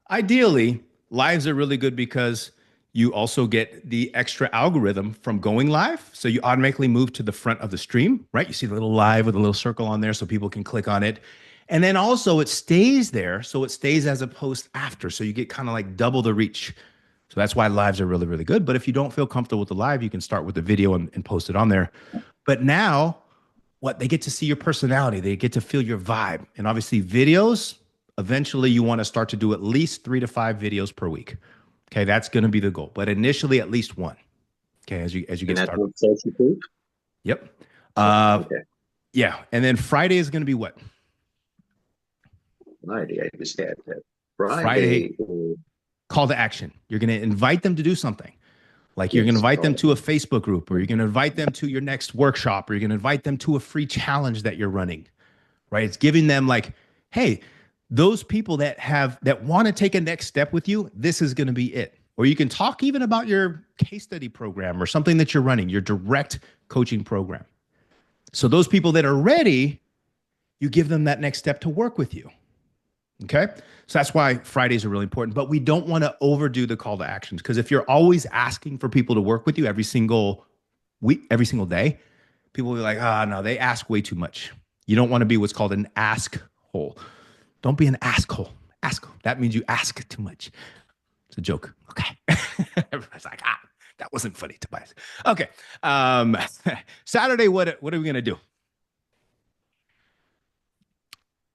Ideally, lives are really good because you also get the extra algorithm from going live. So you automatically move to the front of the stream, right? You see the little live with a little circle on there so people can click on it. And then also it stays there. So it stays as a post after. So you get kind of like double the reach. So that's why lives are really, really good. But if you don't feel comfortable with the live, you can start with the video and post it on there. But now they get to see your personality. They get to feel your vibe. And obviously videos, eventually you want to start to do at least 3 to 5 videos per week. Okay, that's going to be the goal. But initially at least 1. Okay, as you get started. Social proof? Yep. Okay. Yeah. And then Friday is going to be what? Friday, I just had that. Friday. Call to action. You're going to invite them to do something. Like you're going to invite them to a Facebook group, or you're going to invite them to your next workshop, or you're going to invite them to a free challenge that you're running, right? It's giving them like, hey, those people that want to take a next step with you, this is going to be it. Or you can talk even about your case study program or something that you're running, your direct coaching program. So those people that are ready, you give them that next step to work with you. Okay. So that's why Fridays are really important, but we don't want to overdo the call to actions, because if you're always asking for people to work with you every single week, every single day, people will be like, no, they ask way too much. You don't want to be what's called an ask hole. Don't be an ask hole. Ask. That means you ask too much. It's a joke. Okay. Everybody's like, that wasn't funny, Tobias. Okay. Saturday, what are we going to do?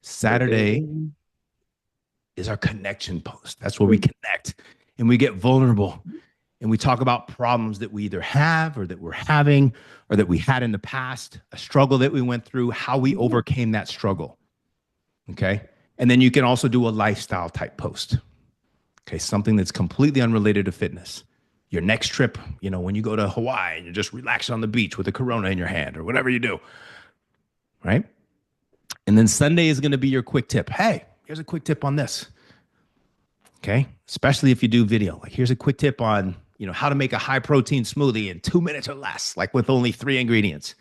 Saturday is our connection post. That's where we connect and we get vulnerable and we talk about problems that we either have or that we're having or that we had in the past, a struggle that we went through, how we overcame that struggle. Okay. And then you can also do a lifestyle type post. Okay. Something that's completely unrelated to fitness. Your next trip, when you go to Hawaii and you're just relaxing on the beach with a Corona in your hand or whatever you do. Right. And then Sunday is going to be your quick tip. Hey, here's a quick tip on this. Okay. Especially if you do video, like here's a quick tip on, how to make a high protein smoothie in 2 minutes or less, like with only 3 ingredients.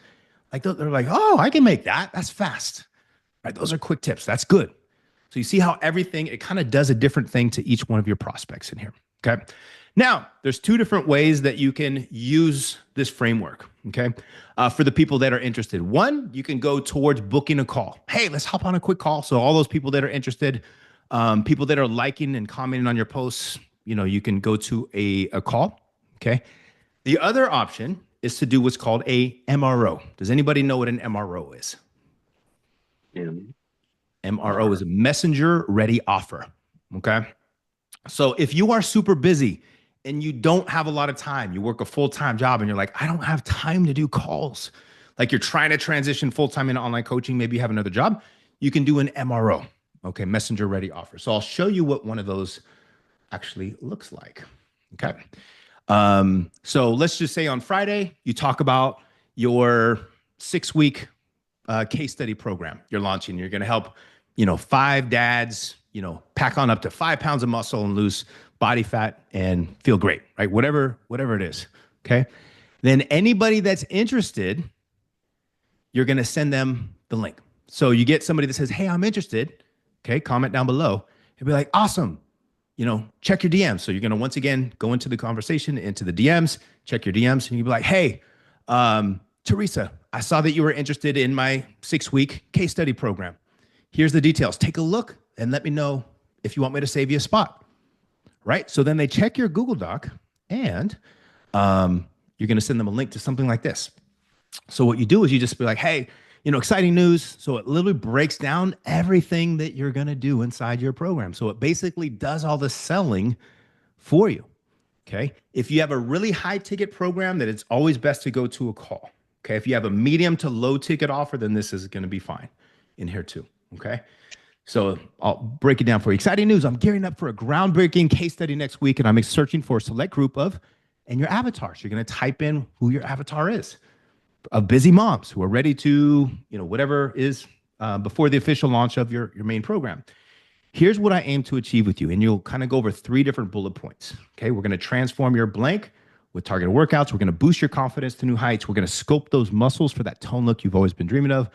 Like they're like, oh, I can make that. That's fast. Right. Those are quick tips. That's good. So you see how everything, it kind of does a different thing to each one of your prospects in here. Okay. Now there's 2 different ways that you can use this framework. Okay. For the people that are interested, one, you can go towards booking a call. Hey, let's hop on a quick call. So all those people that are interested, people that are liking and commenting on your posts, you can go to a call. Okay. The other option is to do what's called a MRO. Does anybody know what an MRO is? Yeah. MRO is a messenger ready offer. Okay. So if you are super busy and you don't have a lot of time, you work a full-time job and you're like, I don't have time to do calls. Like you're trying to transition full-time into online coaching, maybe you have another job, you can do an MRO. Okay. Messenger ready offer. So I'll show you what one of those actually looks like. Okay. So let's just say on Friday, you talk about your 6-week case study program you're launching. You're going to help, 5 dads, pack on up to 5 pounds of muscle and lose body fat and feel great, right? Whatever it is. Okay. Then anybody that's interested, you're going to send them the link. So you get somebody that says, hey, I'm interested. Okay. Comment down below and be like, awesome. Check your DMs. So you're going to once again go into the conversation, into the DMs, check your DMs, and you'll be like, hey, Teresa, I saw that you were interested in my 6-week case study program. Here's the details. Take a look and let me know if you want me to save you a spot. Right? So then they check your Google Doc and you're going to send them a link to something like this. So what you do is you just be like, hey, exciting news. So it literally breaks down everything that you're going to do inside your program. So it basically does all the selling for you. Okay. If you have a really high ticket program, that it's always best to go to a call. Okay. If you have a medium to low ticket offer, then this is going to be fine in here too. Okay. So I'll break it down for you. Exciting news. I'm gearing up for a groundbreaking case study next week, and I'm searching for a select group and your avatars. You're going to type in who your avatar is, of busy moms who are ready to, whatever is before the official launch of your main program. Here's what I aim to achieve with you. And you'll kind of go over 3 different bullet points. Okay. We're going to transform your blank with targeted workouts. We're going to boost your confidence to new heights. We're going to sculpt those muscles for that tone look you've always been dreaming of.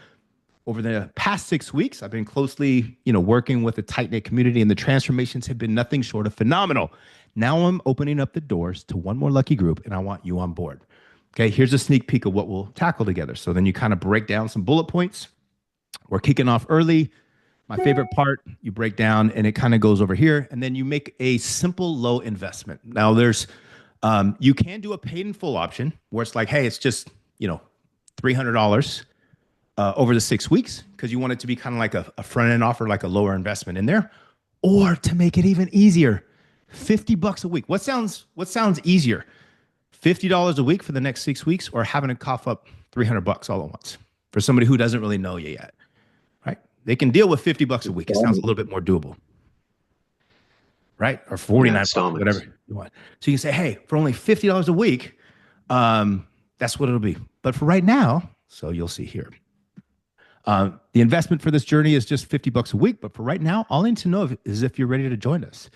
Over the past 6 weeks, I've been closely, working with a tight-knit community, and the transformations have been nothing short of phenomenal. Now I'm opening up the doors to one more lucky group, and I want you on board. Okay, here's a sneak peek of what we'll tackle together. So then you kind of break down some bullet points. We're kicking off early. My favorite part, you break down, and it kind of goes over here, and then you make a simple, low investment. Now there's, you can do a paid in full option where it's like, hey, it's just, $300. Over the 6 weeks, because you want it to be kind of like a front end offer, like a lower investment in there, or to make it even easier, $50 a week. What sounds easier? $50 a week for the next 6 weeks, or having to cough up $300 all at once for somebody who doesn't really know you yet, right? They can deal with $50 a week. It sounds a little bit more doable, right? Or 49 bucks, whatever you want. So you can say, hey, for only $50 a week, that's what it'll be. But for right now, so you'll see here. The investment for this journey is just $50 a week, but for right now, all I need to know is if you're ready to join us.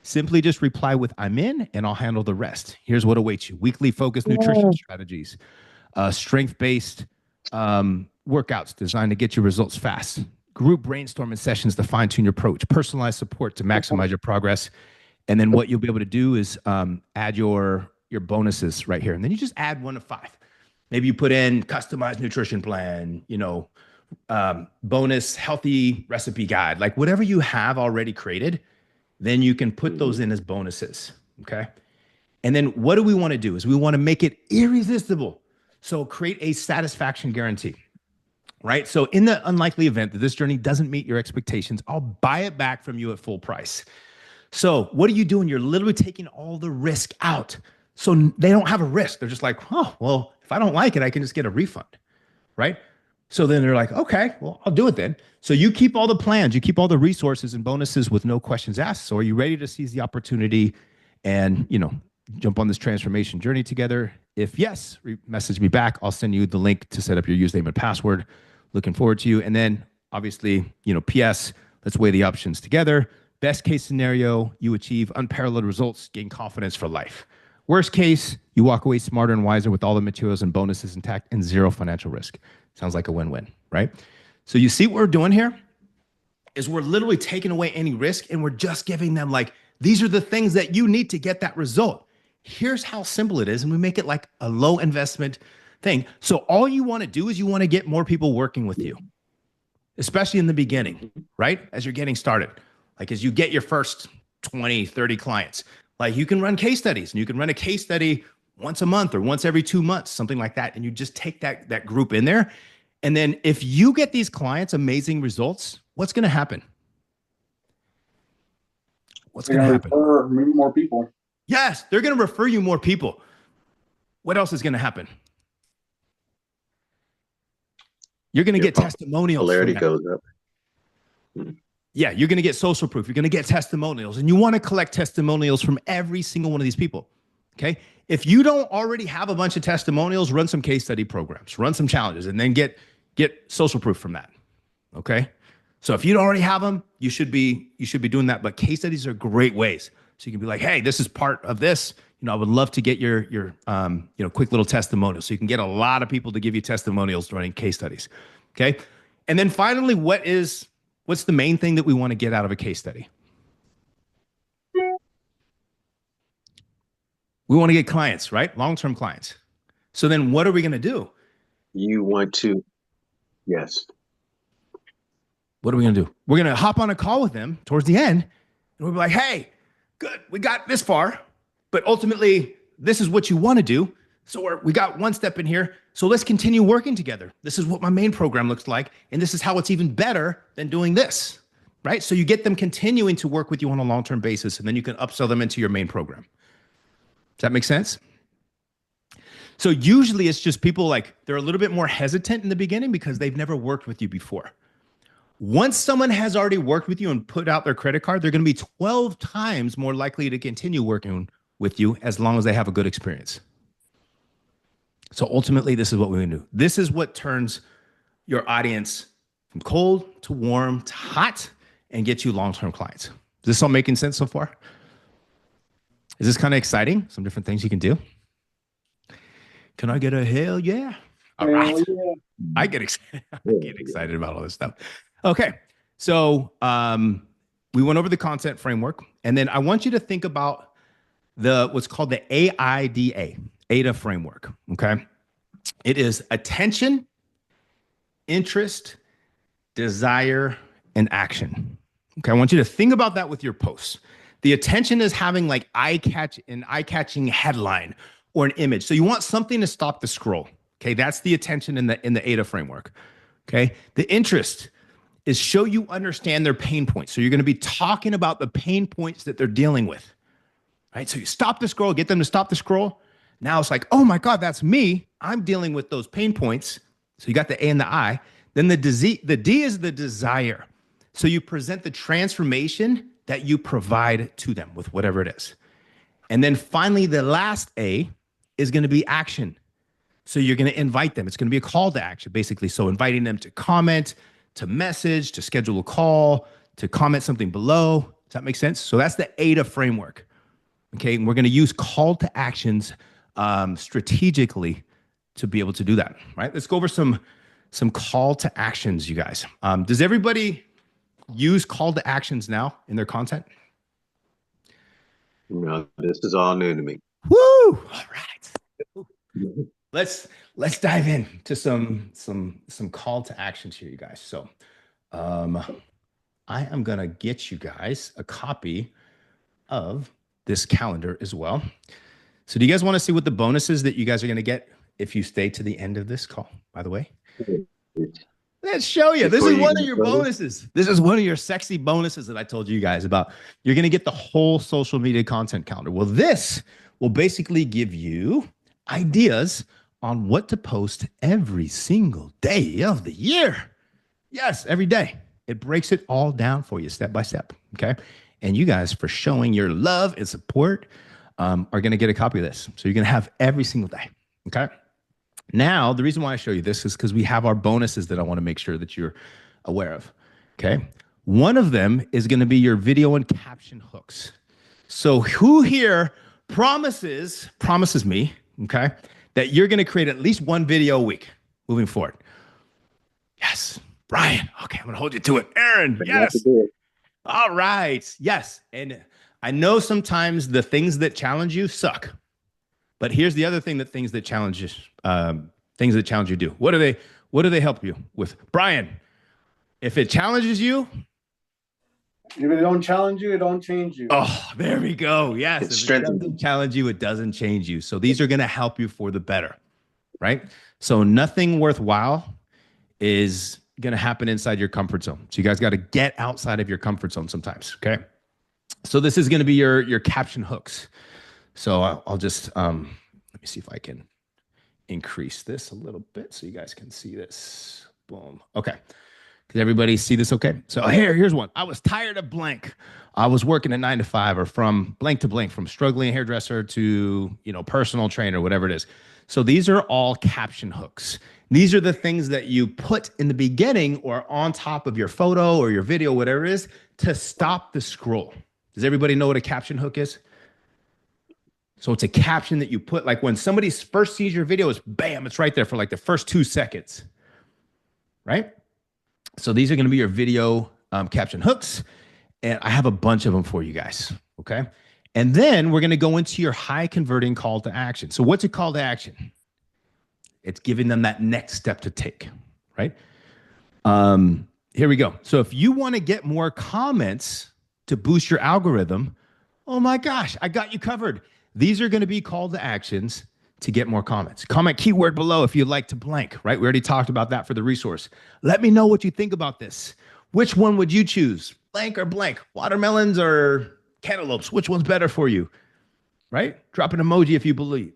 Simply just reply with "I'm in," and I'll handle the rest. Here's what awaits you: weekly focused nutrition strategies, strength-based workouts designed to get you results fast, group brainstorming sessions to fine-tune your approach, personalized support to maximize your progress. And then what you'll be able to do is add your bonuses right here. And then you just add 1 to 5. Maybe you put in customized nutrition plan, bonus healthy recipe guide, like whatever you have already created, then you can put those in as bonuses. Okay. And then what do we want to do is we want to make it irresistible. So create a satisfaction guarantee, right? So in the unlikely event that this journey doesn't meet your expectations, I'll buy it back from you at full price. So what are you doing? You're literally taking all the risk out. So they don't have a risk. They're just like, oh, well, if I don't like it, I can just get a refund, right? So then they're like, okay, well, I'll do it then. So you keep all the plans, you keep all the resources and bonuses with no questions asked. So are you ready to seize the opportunity and, jump on this transformation journey together? If yes, message me back. I'll send you the link to set up your username and password. Looking forward to you. And then obviously, PS, let's weigh the options together. Best case scenario, you achieve unparalleled results, gain confidence for life. Worst case, you walk away smarter and wiser with all the materials and bonuses intact and zero financial risk. Sounds like a win-win, right? So you see what we're doing here is we're literally taking away any risk and we're just giving them like, these are the things that you need to get that result. Here's how simple it is. And we make it like a low investment thing. So all you want to do is you want to get more people working with you, especially in the beginning, right? As you're getting started. Like as you get your first 20, 30 clients, like you can run case studies and you can run a case study once a month or once every 2 months, something like that. And you just take that group in there. And then if you get these clients amazing results, what's going to happen? What's going to happen? Refer more people. Yes, they're going to refer you more people. What else is going to happen? You're going to get testimonials. Popularity goes up. Yeah, you're going to get social proof. You're going to get testimonials. And you want to collect testimonials from every single one of these people. Okay. If you don't already have a bunch of testimonials, run some case study programs, run some challenges, and then get social proof from that. Okay. So if you don't already have them, you should be doing that. But case studies are great ways. So you can be like, hey, this is part of this. I would love to get your quick little testimonial. So you can get a lot of people to give you testimonials running case studies. Okay. And then finally, what's the main thing that we want to get out of a case study? We want to get clients, right? Long-term clients. So then what are we going to do? You want to, yes. What are we going to do? We're going to hop on a call with them towards the end. And we'll be like, hey, good, we got this far, but ultimately this is what you want to do. So we got one step in here. So let's continue working together. This is what my main program looks like. And this is how it's even better than doing this, right? So you get them continuing to work with you on a long-term basis, and then you can upsell them into your main program. Does that make sense? So usually it's just people like, they're a little bit more hesitant in the beginning because they've never worked with you before. Once someone has already worked with you and put out their credit card, they're going to be 12 times more likely to continue working with you as long as they have a good experience. So ultimately, this is what we're going to do. This is what turns your audience from cold to warm to hot and get you long-term clients. Is this all making sense so far? Is this kind of exciting? Some different things you can do. Can I get a hell yeah? All right. Yeah. I get excited about all this stuff. Okay. So we went over the content framework, and then I want you to think about what's called the AIDA framework. Okay. It is attention, interest, desire, and action. Okay. I want you to think about that with your posts. The attention is having like an eye-catching headline or an image. So you want something to stop the scroll. Okay. That's the attention in the AIDA framework. Okay. The interest is show you understand their pain points. So you're going to be talking about the pain points that they're dealing with. Right. So you stop the scroll, get them to stop the scroll. Now it's like, oh my God, that's me. I'm dealing with those pain points. So you got the A and the I. Then the D is the desire. So you present the transformation that you provide to them with whatever it is. And then finally, the last A is going to be action. So you're going to invite them. It's going to be a call to action, basically. So inviting them to comment, to message, to schedule a call, to comment something below, Does that make sense? So that's the AIDA framework. Okay. And we're going to use call to actions strategically to be able to do that. Right. Let's go over some call to actions, you guys. Does everybody use call to actions now in their content? No, this is all new to me. Woo! All right. Let's dive in to some call to actions here, you guys. So I am gonna get you guys a copy of this calendar as well. So do you guys want to see what the bonuses that you guys are gonna get if you stay to the end of this call, by the way? Let's show you. This is one of your bonuses. This is one of your sexy bonuses that I told you guys about. You're going to get the whole social media content calendar. Well, this will basically give you ideas on what to post every single day of the year. Yes, every day. It breaks it all down for you step by step. Okay. And you guys, for showing your love and support, are going to get a copy of this. So you're going to have every single day. Okay. Now, the reason why I show you this is because we have our bonuses that I want to make sure that you're aware of. Okay. One of them is going to be your video and caption hooks. So who here promises me, okay, that you're going to create at least one video a week moving forward? Yes. Brian. Okay. I'm going to hold you to it. Aaron. Yes. All right. Yes. And I know sometimes the things that challenge you suck. But here's the other thing that things that challenge you do. What do they help you with? Brian, if it challenges you. If it don't challenge you, it don't change you. Oh, there we go. Yes. If it doesn't challenge you, it doesn't change you. So these are going to help you for the better, right? So nothing worthwhile is going to happen inside your comfort zone. So you guys got to get outside of your comfort zone sometimes. Okay. So this is going to be your caption hooks. So I'll just, let me see if I can increase this a little bit so you guys can see this. Boom. Okay. Can everybody see this okay? So here's one. I was tired of blank. I was working a 9 to 5 or from blank to blank, from struggling hairdresser to, personal trainer, whatever it is. So these are all caption hooks. These are the things that you put in the beginning or on top of your photo or your video, whatever it is, to stop the scroll. Does everybody know what a caption hook is? So it's a caption that you put, like when somebody first sees your video, it's bam, it's right there for like the first 2 seconds, right? So these are going to be your video caption hooks. And I have a bunch of them for you guys, okay? And then we're going to go into your high converting call to action. So what's a call to action? It's giving them that next step to take, right? Here we go. So if you want to get more comments to boost your algorithm, oh my gosh, I got you covered. These are going to be call to actions to get more comments. Comment keyword below if you'd like to blank, right? We already talked about that for the resource. Let me know what you think about this. Which one would you choose? Blank or blank? Watermelons or cantaloupes? Which one's better for you? Right? Drop an emoji if you believe,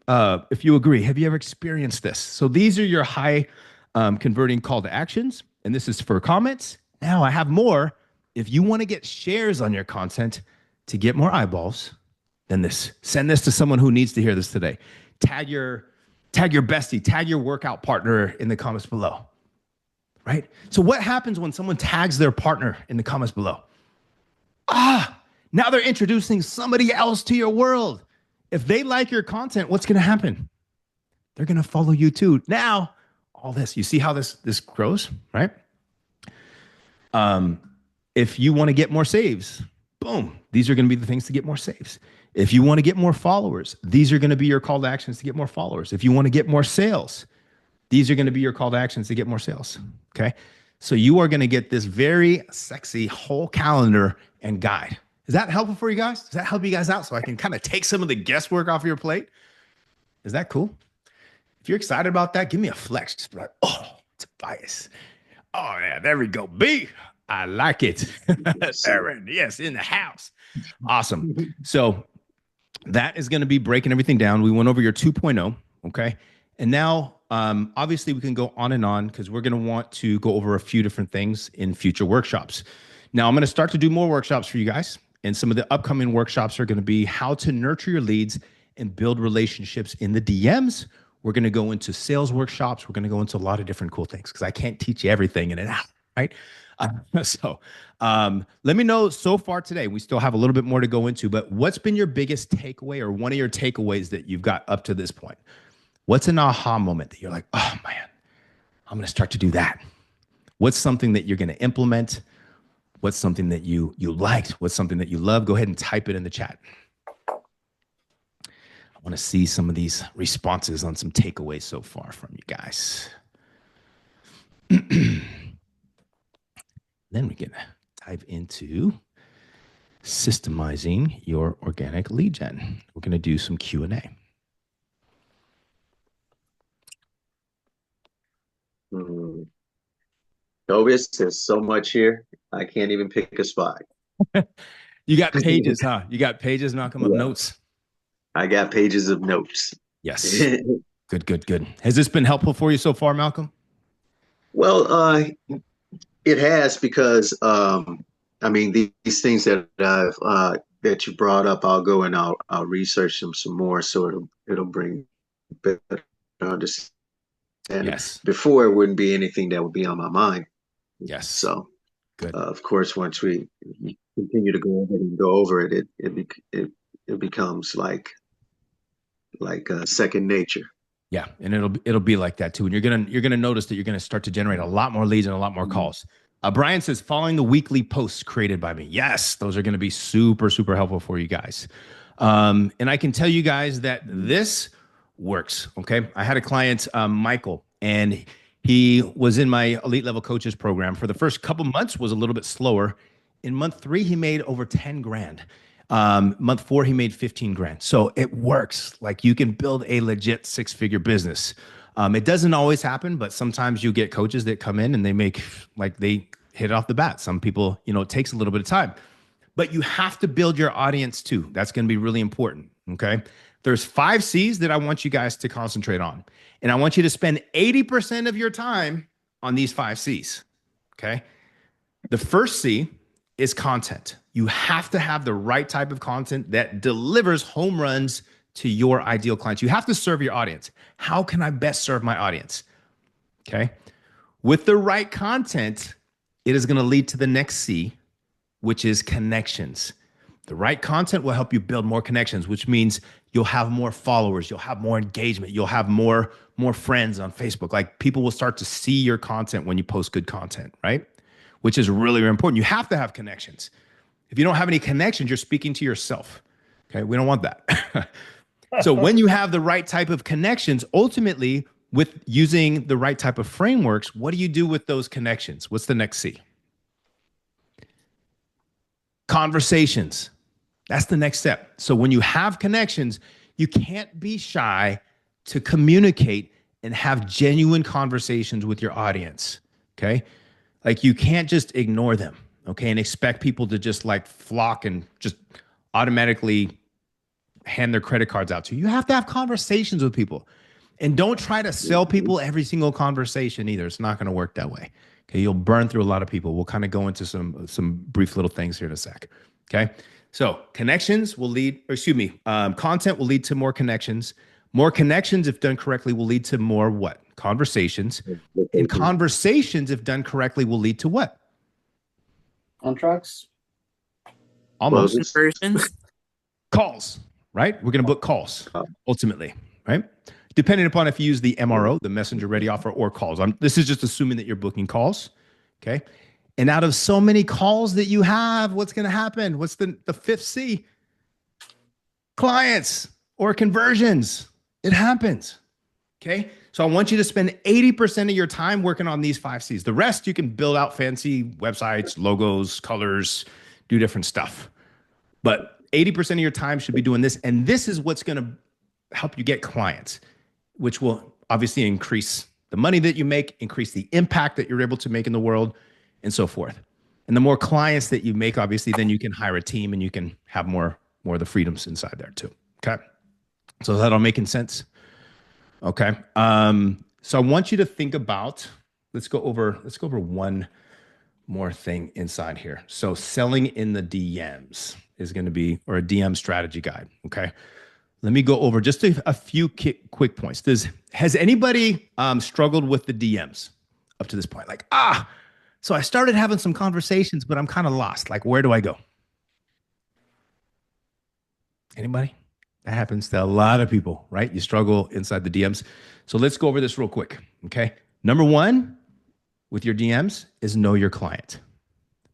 if you agree. Have you ever experienced this? So these are your high converting call to actions. And this is for comments. Now I have more. If you want to get shares on your content to get more eyeballs, then send this to someone who needs to hear this today. Tag your bestie, tag your workout partner in the comments below, right? So what happens when someone tags their partner in the comments below? Now they're introducing somebody else to your world. If they like your content, what's going to happen? They're going to follow you too. Now, all this, you see how this grows, right? If you want to get more saves, boom, these are going to be the things to get more saves. If you want to get more followers, these are going to be your call to actions to get more followers. If you want to get more sales, these are going to be your call to actions to get more sales. Okay. So you are going to get this very sexy whole calendar and guide. Is that helpful for you guys? Does that help you guys out so I can kind of take some of the guesswork off your plate? Is that cool? If you're excited about that, give me a flex. Just be like, oh, it's a bias. Oh, yeah, there we go. B, I like it. Aaron, yes, in the house. Awesome. So that is going to be breaking everything down. We went over your 2.0, okay? And now, obviously, we can go on and on because we're going to want to go over a few different things in future workshops. Now, I'm going to start to do more workshops for you guys. And some of the upcoming workshops are going to be how to nurture your leads and build relationships in the DMs. We're going to go into sales workshops. We're going to go into a lot of different cool things because I can't teach you everything in an hour, right? Let me know so far today. We still have a little bit more to go into, but what's been your biggest takeaway or one of your takeaways that you've got up to this point? What's an aha moment that you're like, oh man, I'm going to start to do that? What's something that you're going to implement? What's something that you liked? What's something that you love? Go ahead and type it in the chat. I want to see some of these responses on some takeaways so far from you guys. Then we can dive into systemizing your organic lead gen. We're going to do some Q&A. Tobias, there's so much here. I can't even pick a spot. You got pages, huh? You got pages, Malcolm, of notes. I got pages of notes. Yes. Good. Has this been helpful for you so far, Malcolm? Well, it has because I mean these things that that you brought up, I'll go and I'll research them some more, so it'll bring better understanding. Yes. Before, it wouldn't be anything that would be on my mind. Yes. So, good. Of course, once we continue to go over it, it becomes like second nature. Yeah, and it'll be like that too. And you're gonna notice that you're gonna start to generate a lot more leads and a lot more calls. Brian says, following the weekly posts created by me. Yes, those are gonna be super, super helpful for you guys. And I can tell you guys that this works. Okay, I had a client, Michael, and he was in my elite level coaches program. For the first couple months was a little bit slower. In month 3, he made over 10 grand. Month 4, he made 15 grand. So it works. Like, you can build a legit 6-figure business. It doesn't always happen, but sometimes you get coaches that come in and they make, like, they hit it off the bat. Some people, it takes a little bit of time, but you have to build your audience too. That's going to be really important. Okay. There's 5 C's that I want you guys to concentrate on. And I want you to spend 80% of your time on these 5 C's. Okay. The first C is content. You have to have the right type of content that delivers home runs to your ideal clients. You have to serve your audience. How can I best serve my audience? Okay. With the right content, it is going to lead to the next C, which is connections. The right content will help you build more connections, which means you'll have more followers, you'll have more engagement, you'll have more friends on Facebook. Like, people will start to see your content when you post good content, right? Which is really, really important. You have to have connections. If you don't have any connections, you're speaking to yourself. Okay, we don't want that. So when you have the right type of connections, ultimately, with using the right type of frameworks, what do you do with those connections? What's the next C? Conversations. That's the next step. So when you have connections, you can't be shy to communicate and have genuine conversations with your audience. Okay. Like, you can't just ignore them. Okay. And expect people to just like flock and just automatically hand their credit cards out to you. You have to have conversations with people, and don't try to sell people every single conversation either. It's not going to work that way. Okay. You'll burn through a lot of people. We'll kind of go into some brief little things here in a sec. Okay. So connections will lead, content will lead to more connections. More connections, if done correctly, will lead to more what? Conversations. And conversations, if done correctly, will lead to what? Contracts. Almost. Conversions. Calls, right? We're going to book calls, ultimately, right? Depending upon if you use the MRO, the messenger ready offer, or calls. This is just assuming that you're booking calls, okay? And out of so many calls that you have, what's going to happen? What's the 5th C? Clients or conversions. It happens, okay? So I want you to spend 80% of your time working on these 5 C's. The rest, you can build out fancy websites, logos, colors, do different stuff. But 80% of your time should be doing this. And this is what's going to help you get clients, which will obviously increase the money that you make, increase the impact that you're able to make in the world, and so forth. And the more clients that you make, obviously, then you can hire a team and you can have more of the freedoms inside there too. Okay. So is that all making sense? Okay. So I want you to think about, let's go over one more thing inside here. So selling in the DMs is going to be, or a DM strategy guide. Okay. Let me go over just a few quick points. Has anybody struggled with the DMs up to this point? Like, So I started having some conversations, but I'm kind of lost. Like, where do I go? Anybody? That happens to a lot of people, right? You struggle inside the DMs. So let's go over this real quick. Okay. Number one with your DMs is know your client.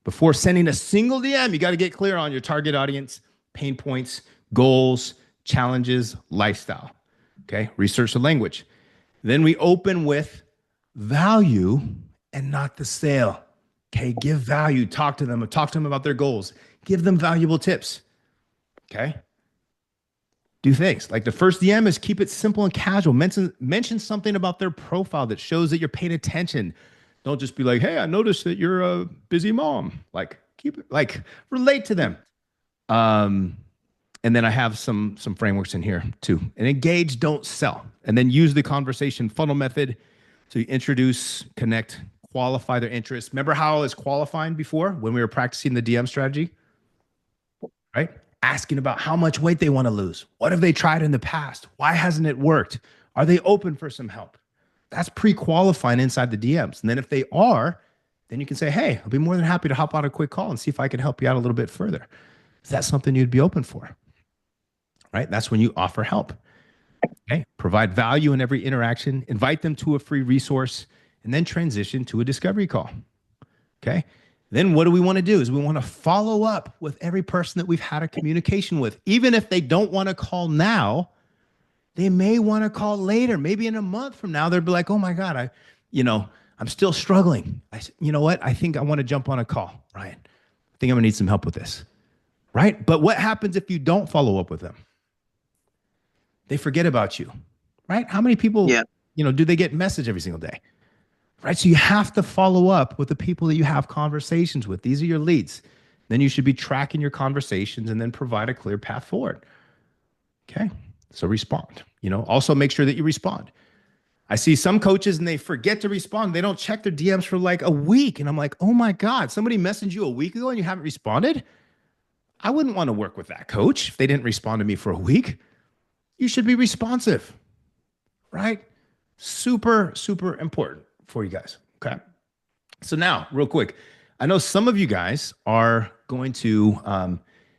Before sending a single DM, you got to get clear on your target audience, pain points, goals, challenges, lifestyle. Okay. Research the language. Then we open with value and not the sale. Okay. Give value. Talk to them about their goals. Give them valuable tips. Okay. Do things like the first DM is keep it simple and casual. Mention something about their profile that shows that you're paying attention. Don't just be like, hey, I noticed that you're a busy mom. Like, keep it like relate to them. Um, and then I have some frameworks in here too. And engage, don't sell. And then use the conversation funnel method. So you introduce, connect, qualify their interest. Remember how I was qualifying before when we were practicing the DM strategy? Right? Asking about how much weight they want to lose. What have they tried in the past? Why hasn't it worked? Are they open for some help? That's pre-qualifying inside the DMs. And then if they are, then you can say, hey, I'll be more than happy to hop on a quick call and see if I can help you out a little bit further. Is that something you'd be open for? Right? That's when you offer help. Okay. Provide value in every interaction, invite them to a free resource, and then transition to a discovery call. Okay. Then what do we want to do is we want to follow up with every person that we've had a communication with. Even if they don't want to call now, they may want to call later. Maybe in a month from now, they'll be like, oh my God, I'm still struggling. You know what? I think I want to jump on a call, Ryan. I think I'm gonna need some help with this. Right? But what happens if you don't follow up with them? They forget about you, right? How many people, do they get message every single day? Right? So you have to follow up with the people that you have conversations with. These are your leads. Then you should be tracking your conversations and then provide a clear path forward. Okay. So respond, also make sure that you respond. I see some coaches and they forget to respond. They don't check their DMs for like a week. And I'm like, oh my God, somebody messaged you a week ago and you haven't responded? I wouldn't want to work with that coach if they didn't respond to me for a week. You should be responsive, right? Super, super important for you guys. Okay. So now, real quick, I know some of you guys are going to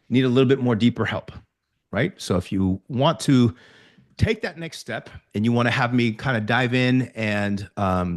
need a little bit more deeper help, right? So if you want to take that next step and you want to have me kind of dive in and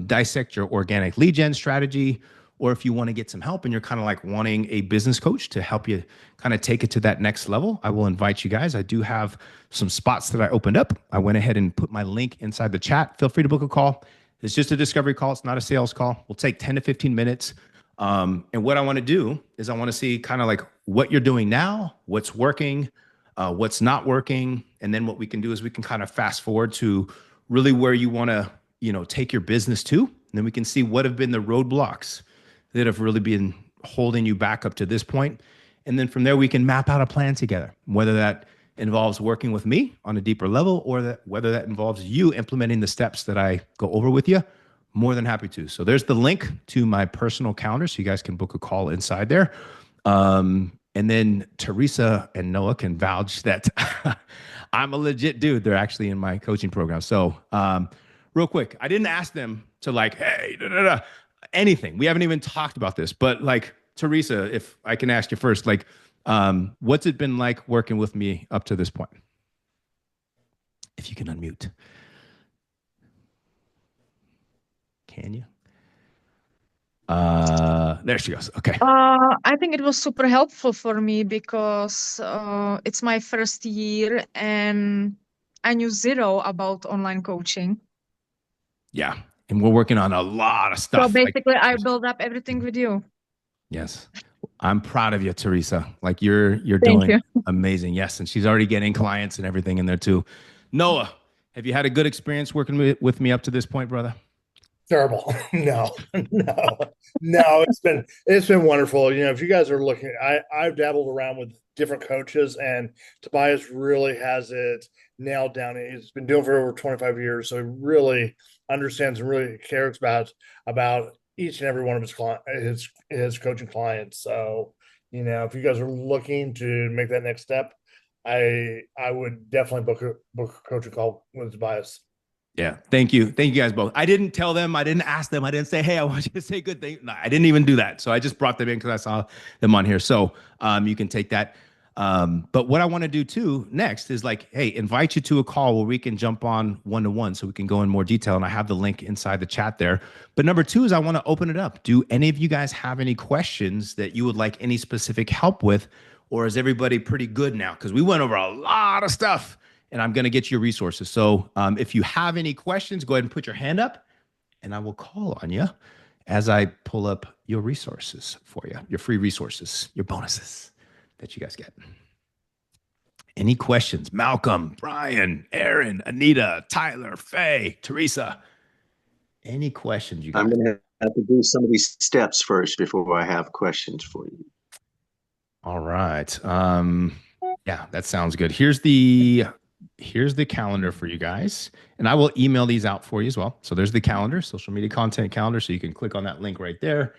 dissect your organic lead gen strategy, or if you want to get some help and you're kind of like wanting a business coach to help you kind of take it to that next level, I will invite you guys. I do have some spots that I opened up. I went ahead and put my link inside the chat. Feel free to book a call. It's just a discovery call. It's not a sales call. We'll take 10 to 15 minutes. And what I want to do is I want to see kind of like what you're doing now, what's working, what's not working. And then what we can do is we can kind of fast forward to really where you want to, take your business to. And then we can see what have been the roadblocks that have really been holding you back up to this point. And then from there, we can map out a plan together, whether that involves working with me on a deeper level or whether that involves you implementing the steps that I go over with you. More than happy to. So there's the link to my personal calendar so you guys can book a call inside there. And then Teresa and Noah can vouch that I'm a legit dude. They're actually in my coaching program. So real quick, I didn't ask them to like, hey, anything. We haven't even talked about this, but like Teresa, if I can ask you first, like, what's it been like working with me up to this point? If you can unmute. Can you? There she goes. Okay. I think it was super helpful for me because it's my first year and I knew zero about online coaching. Yeah. And we're working on a lot of stuff. So basically, I built up everything with you. Yes. I'm proud of you, Teresa. Like you're doing amazing. Yes. And she's already getting clients and everything in there too. Noah, have you had a good experience working with me up to this point, brother? Terrible. No. It's been wonderful. If you guys are looking, I've dabbled around with different coaches, and Tobias really has it nailed down. He's been doing it for over 25 years, so he really understands and really cares about each and every one of his coaching clients. So, if you guys are looking to make that next step, I would definitely book a coaching call with Tobias. Yeah. Thank you. Thank you guys both. I didn't tell them, I didn't ask them, I didn't say, hey, I want you to say good things. No, I didn't even do that. So I just brought them in because I saw them on here. So you can take that. But what I want to do too next is like, hey, invite you to a call where we can jump on one-to-one so we can go in more detail. And I have the link inside the chat there. But number two is I want to open it up. Do any of you guys have any questions that you would like any specific help with? Or is everybody pretty good now? Because we went over a lot of stuff and I'm going to get you resources. So if you have any questions, go ahead and put your hand up and I will call on you as I pull up your resources for you, your free resources, your bonuses that you guys get. Any questions? Malcolm, Brian, Aaron, Anita, Tyler, Faye, Teresa. Any questions you guys? I'm going to have to do some of these steps first before I have questions for you. All right. Yeah, that sounds good. Here's the calendar for you guys. And I will email these out for you as well. So there's the calendar, social media content calendar. So you can click on that link right there.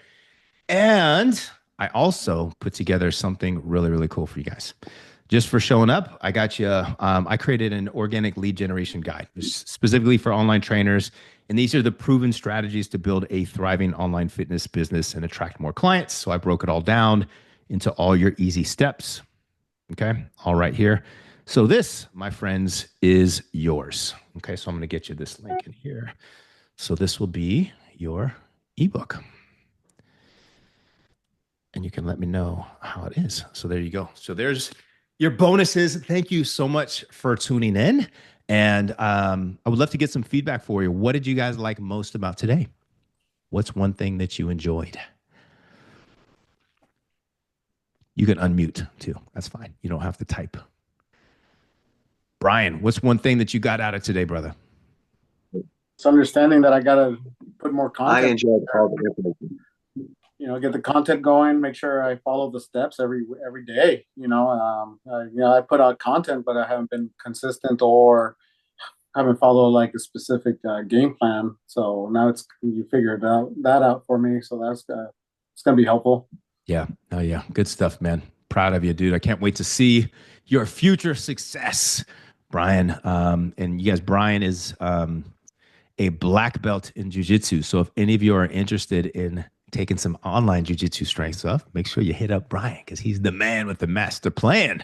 And I also put together something really, really cool for you guys. Just for showing up, I got you. I created an organic lead generation guide specifically for online trainers. And these are the proven strategies to build a thriving online fitness business and attract more clients. So I broke it all down into all your easy steps. Okay, all right here. So this, my friends, is yours. Okay, so I'm going to get you this link in here. So this will be your ebook. And you can let me know how it is. So there you go. So there's your bonuses. Thank you so much for tuning in. And I would love to get some feedback for you. What did you guys like most about today? What's one thing that you enjoyed? You can unmute too. That's fine. You don't have to type. Brian, what's one thing that you got out of today, brother? It's understanding that I got to put more content. I enjoyed all the information. Get the content going, make sure I follow the steps every day. I put out content, but I haven't been consistent or haven't followed like a specific game plan. So now you figured that out for me. So that's it's gonna be helpful. Yeah. Oh yeah. Good stuff, man. Proud of you, dude. I can't wait to see your future success, Brian. And you guys, Brian is a black belt in jiu-jitsu. So if any of you are interested in taking some online jiu-jitsu strength stuff, make sure you hit up Brian because he's the man with the master plan.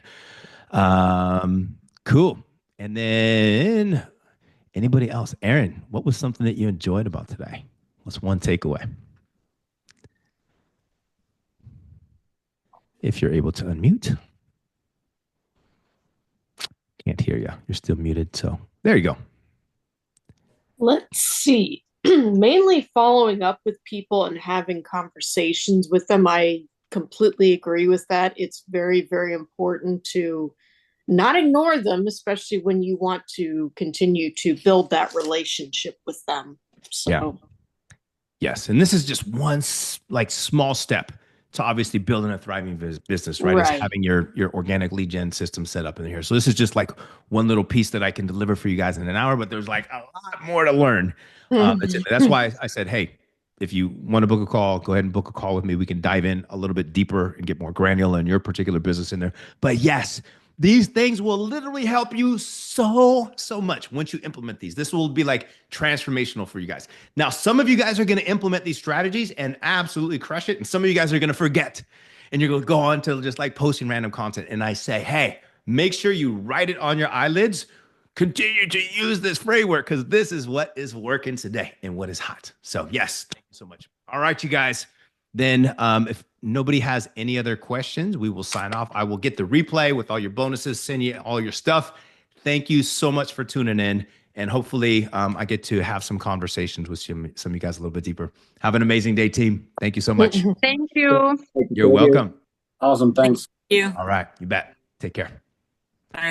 Cool. And then anybody else? Aaron, what was something that you enjoyed about today? What's one takeaway? If you're able to unmute. Can't hear you. You're still muted. So there you go. Let's see. Mainly following up with people and having conversations with them. I completely agree with that. It's very, very important to not ignore them, especially when you want to continue to build that relationship with them. So. Yeah. Yes. And this is just one like small step to obviously building a thriving business, right? Is having your organic lead gen system set up in here. So this is just like one little piece that I can deliver for you guys in an hour, but there's like a lot more to learn. That's why I said, hey, if you want to book a call, go ahead and book a call with me. We can dive in a little bit deeper and get more granular in your particular business in there. But yes, these things will literally help you so much once you implement these. This will be like transformational for you guys. Now, some of you guys are going to implement these strategies and absolutely crush it. And some of you guys are going to forget and you're going to go on to just like posting random content. And I say, hey, make sure you write it on your eyelids. Continue to use this framework because this is what is working today and what is hot. So yes, thank you so much. All right, you guys. Then if nobody has any other questions, we will sign off. I will get the replay with all your bonuses, send you all your stuff. Thank you so much for tuning in. And hopefully I get to have some conversations with some of you guys a little bit deeper. Have an amazing day, team. Thank you so much. Thank you. You're welcome. Awesome. Thanks. Thank you. All right. You bet. Take care.